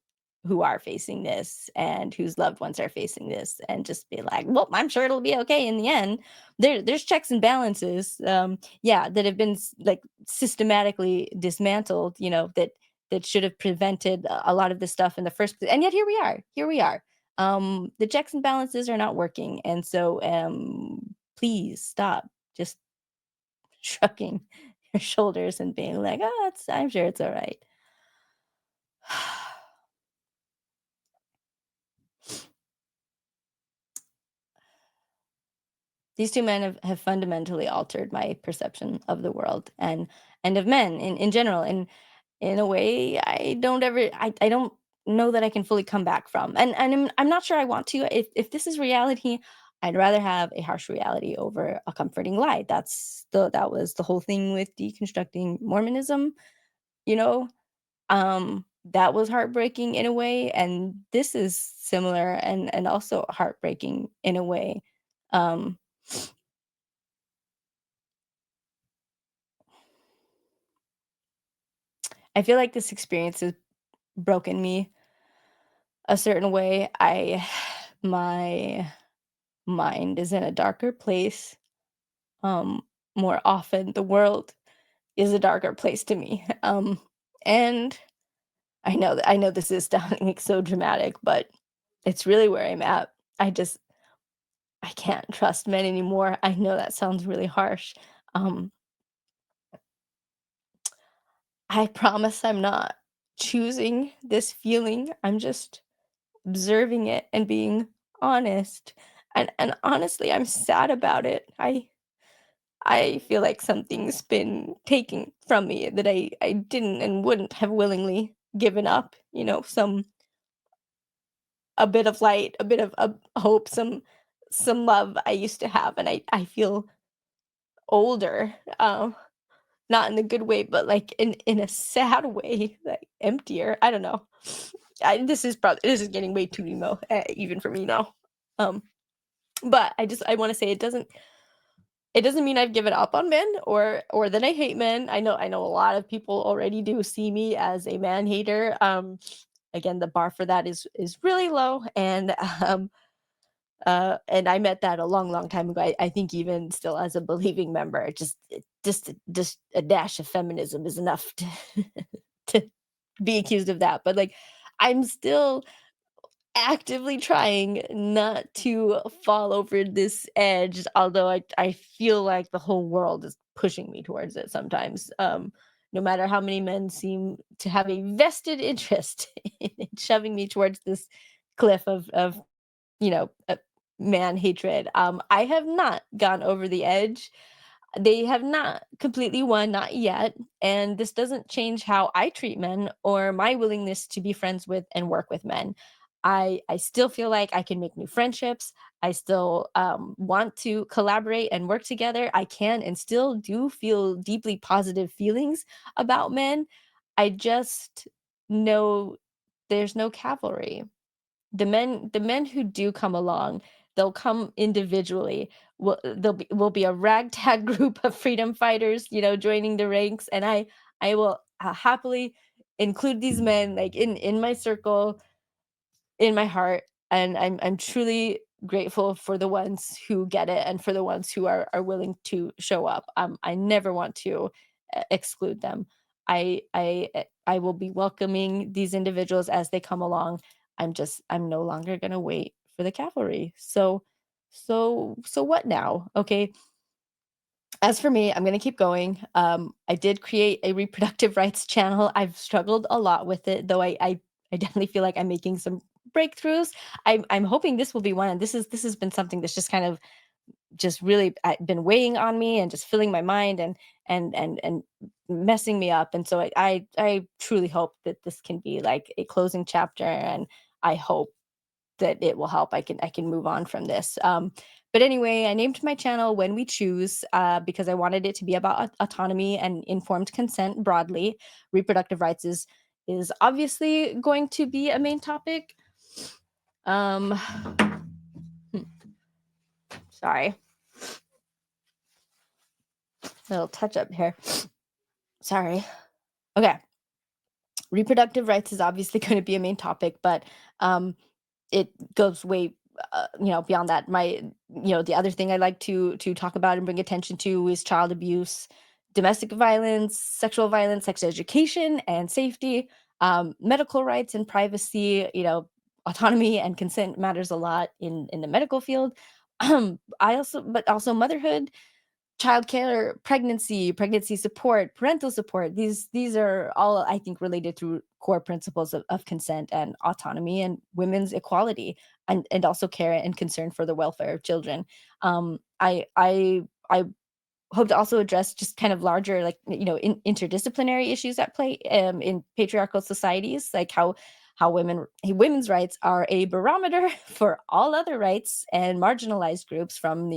who are facing this and whose loved ones are facing this and just be like, well, I'm sure it'll be okay in the end. There's checks and balances, yeah, that have been like systematically dismantled, that should have prevented a lot of this stuff in the first place. And yet here we are. The checks and balances are not working. And so please stop just shrugging your shoulders and being like, "Oh, I'm sure it's all right." These 2 men have fundamentally altered my perception of the world and of men in general, and in a way I don't know that I can fully come back from. And I'm not sure I want to. If this is reality, I'd rather have a harsh reality over a comforting lie. That was the whole thing with deconstructing Mormonism, you know? That was heartbreaking in a way, and this is similar and also heartbreaking in a way. Um, I feel like this experience has broken me a certain way. My mind is in a darker place. Um, More often the world is a darker place to me. And I know this is sounding so dramatic, but it's really where I'm at. I can't trust men anymore. I know that sounds really harsh. Um, I promise I'm not choosing this feeling. I'm just observing it and being honest. And honestly, I'm sad about it. I feel like something's been taken from me that I didn't and wouldn't have willingly given up. Some a bit of light, a bit of hope, some some love I used to have, and I feel older, not in a good way, but, like, in a sad way, like, emptier, I don't know. This is getting way too emo, even for me now. Um, but I wanna say it doesn't mean I've given up on men or that I hate men. I know a lot of people already do see me as a man hater. Again, the bar for that is really low, um, and I met that a long, long time ago. I think even still as a believing member, just a dash of feminism is enough to to be accused of that. But like, I'm still actively trying not to fall over this edge, although I feel like the whole world is pushing me towards it sometimes. No matter how many men seem to have a vested interest in shoving me towards this cliff of you know, man hatred. I have not gone over the edge. They have not completely won, not yet. And this doesn't change how I treat men or my willingness to be friends with and work with men. I still feel like I can make new friendships. I still want to collaborate and work together. I can and still do feel deeply positive feelings about men. I just know there's no cavalry. The men who do come along, they'll come individually. Will be a ragtag group of freedom fighters, joining the ranks, and I will happily include these men like in my circle, in my heart, and I'm truly grateful for the ones who get it and for the ones who are willing to show up. I never want to exclude them. I will be welcoming these individuals as they come along. I'm no longer going to wait for the cavalry. So what now? Okay, as for me, I'm gonna keep going. I did create a reproductive rights channel. I've struggled a lot with it, though I definitely feel like I'm making some breakthroughs. I'm hoping this will be one. And this has been something that's just kind of just really been weighing on me and just filling my mind and messing me up. And so I truly hope that this can be like a closing chapter, and I hope that it will help. I can move on from this. But anyway, I named my channel When We Choose because I wanted it to be about autonomy and informed consent broadly. Reproductive rights is obviously going to be a main topic. Um, sorry, little touch up here. Sorry. Okay, reproductive rights is obviously going to be a main topic, but um, it goes way beyond that. The other thing I like to talk about and bring attention to is child abuse, domestic violence, sexual violence, sex education and safety, medical rights and privacy. Autonomy and consent matters a lot in the medical field. But also motherhood, childcare, pregnancy support, parental support. These are all, I think, related through core principles of consent and autonomy and women's equality, and also care and concern for the welfare of children. I hope to also address just kind of larger, like, interdisciplinary issues at play in patriarchal societies, like how women's rights are a barometer for all other rights and marginalized groups from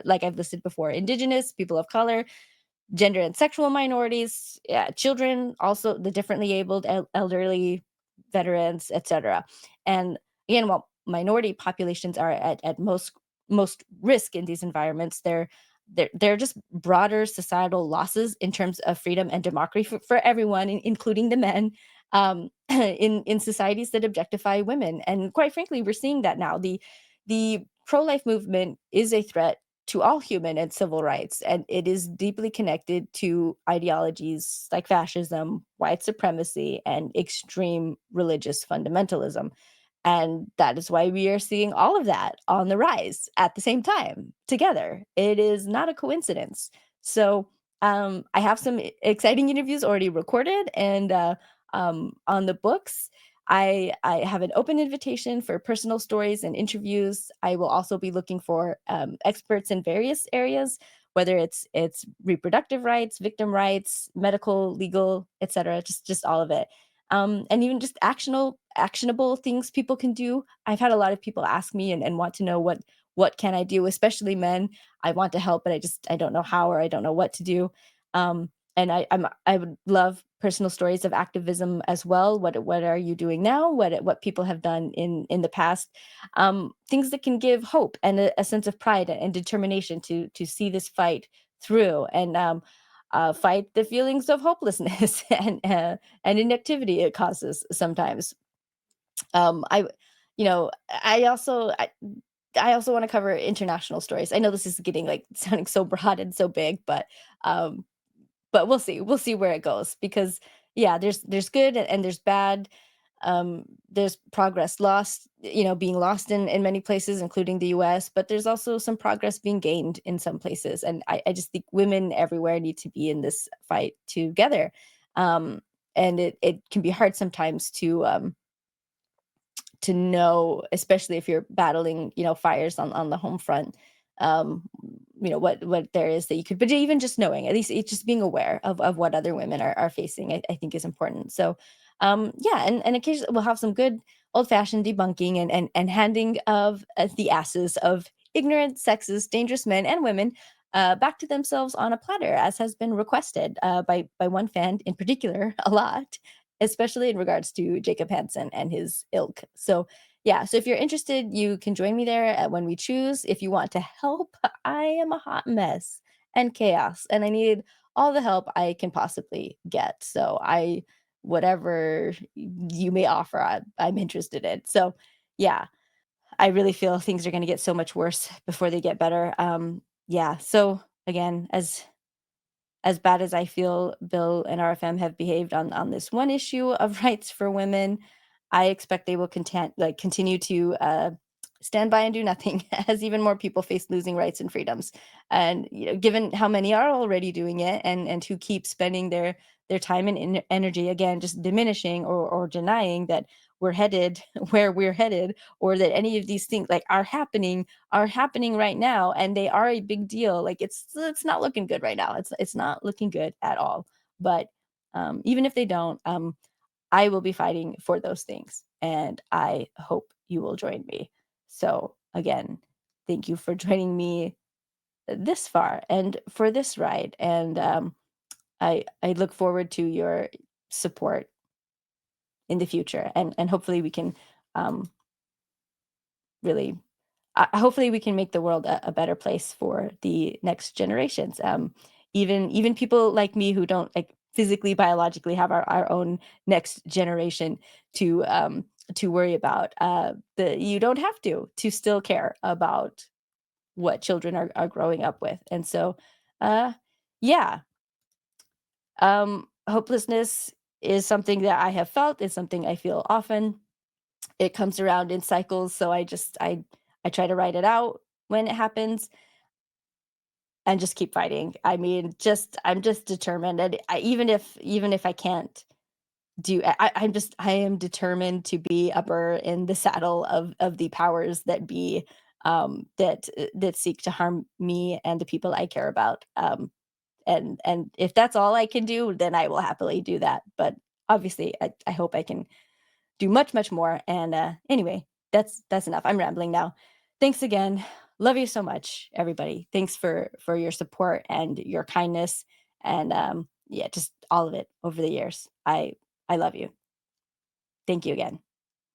like I've listed before, indigenous, people of color, gender and sexual minorities, yeah, children, also the differently abled, elderly, veterans, etc. And again, while minority populations are at most risk in these environments, they're just broader societal losses in terms of freedom and democracy for everyone, including the men, in societies that objectify women. And quite frankly, we're seeing that now. The pro-life movement is a threat to all human and civil rights, and it is deeply connected to ideologies like fascism, white supremacy, and extreme religious fundamentalism. And that is why we are seeing all of that on the rise at the same time together. It is not a coincidence. So I have some exciting interviews already recorded and on the books. I have an open invitation for personal stories and interviews. I will also be looking for experts in various areas, whether it's reproductive rights, victim rights, medical, legal, etc. Just all of it, and even just actionable things people can do. I've had a lot of people ask me and want to know what can I do, especially men. I want to help, but I don't know how, or I don't know what to do. And I would love personal stories of activism as well. What are you doing now? What people have done in the past? Things that can give hope and a sense of pride and determination to see this fight through, and fight the feelings of hopelessness and inactivity it causes sometimes. I you know I also want to cover international stories. I know this is getting like sounding so broad and so big, um but we'll see. We'll see where it goes, because yeah, there's good and there's bad. There's progress lost, being lost in many places, including the US, but there's also some progress being gained in some places. And I just think women everywhere need to be in this fight together. Um, and it can be hard sometimes to know, especially if you're battling, fires on the home front, um, what there is that you could, but even just knowing, at least it's just being aware of what other women are facing, I think is important. So, yeah, and occasionally we'll have some good old fashioned debunking and handing of the asses of ignorant, sexist, dangerous men and women. Back to themselves on a platter, as has been requested by one fan in particular a lot, especially in regards to Jacob Hansen and his ilk. So, yeah, so if you're interested, you can join me there at When We Choose. If you want to help, I am a hot mess and chaos, and I need all the help I can possibly get. So, whatever you may offer, I'm interested in. So, yeah, I really feel things are going to get so much worse before they get better. Yeah. So, again, as bad as I feel Bill and RFM have behaved on this one issue of rights for women, I expect they will continue to stand by and do nothing as even more people face losing rights and freedoms. And given how many are already doing it, and who keep spending their time and energy, again, just diminishing or denying that we're headed where we're headed, or that any of these things like are happening right now, and they are a big deal. Like it's not looking good right now. It's not looking good at all. But even if they don't, I will be fighting for those things, and I hope you will join me. So again, thank you for joining me this far and for this ride. And I look forward to your support in the future, and hopefully we can um, really hopefully we can make the world a better place for the next generations. Even people like me who don't like physically biologically have our own next generation to worry about. You don't have to still care about what children are growing up with. And so uh yeah, hopelessness is something that I have felt, is something I feel often. It comes around in cycles, so I try to write it out when it happens and just keep fighting. I mean, I'm just determined, and even if I can't I am determined to be upper in the saddle of the powers that be, that seek to harm me and the people I care about. And if that's all I can do, then I will happily do that. But obviously, I hope I can do much, much more. And anyway, that's enough. I'm rambling now. Thanks again. Love you so much, everybody. Thanks for your support and your kindness, and yeah, just all of it over the years. I love you. Thank you again.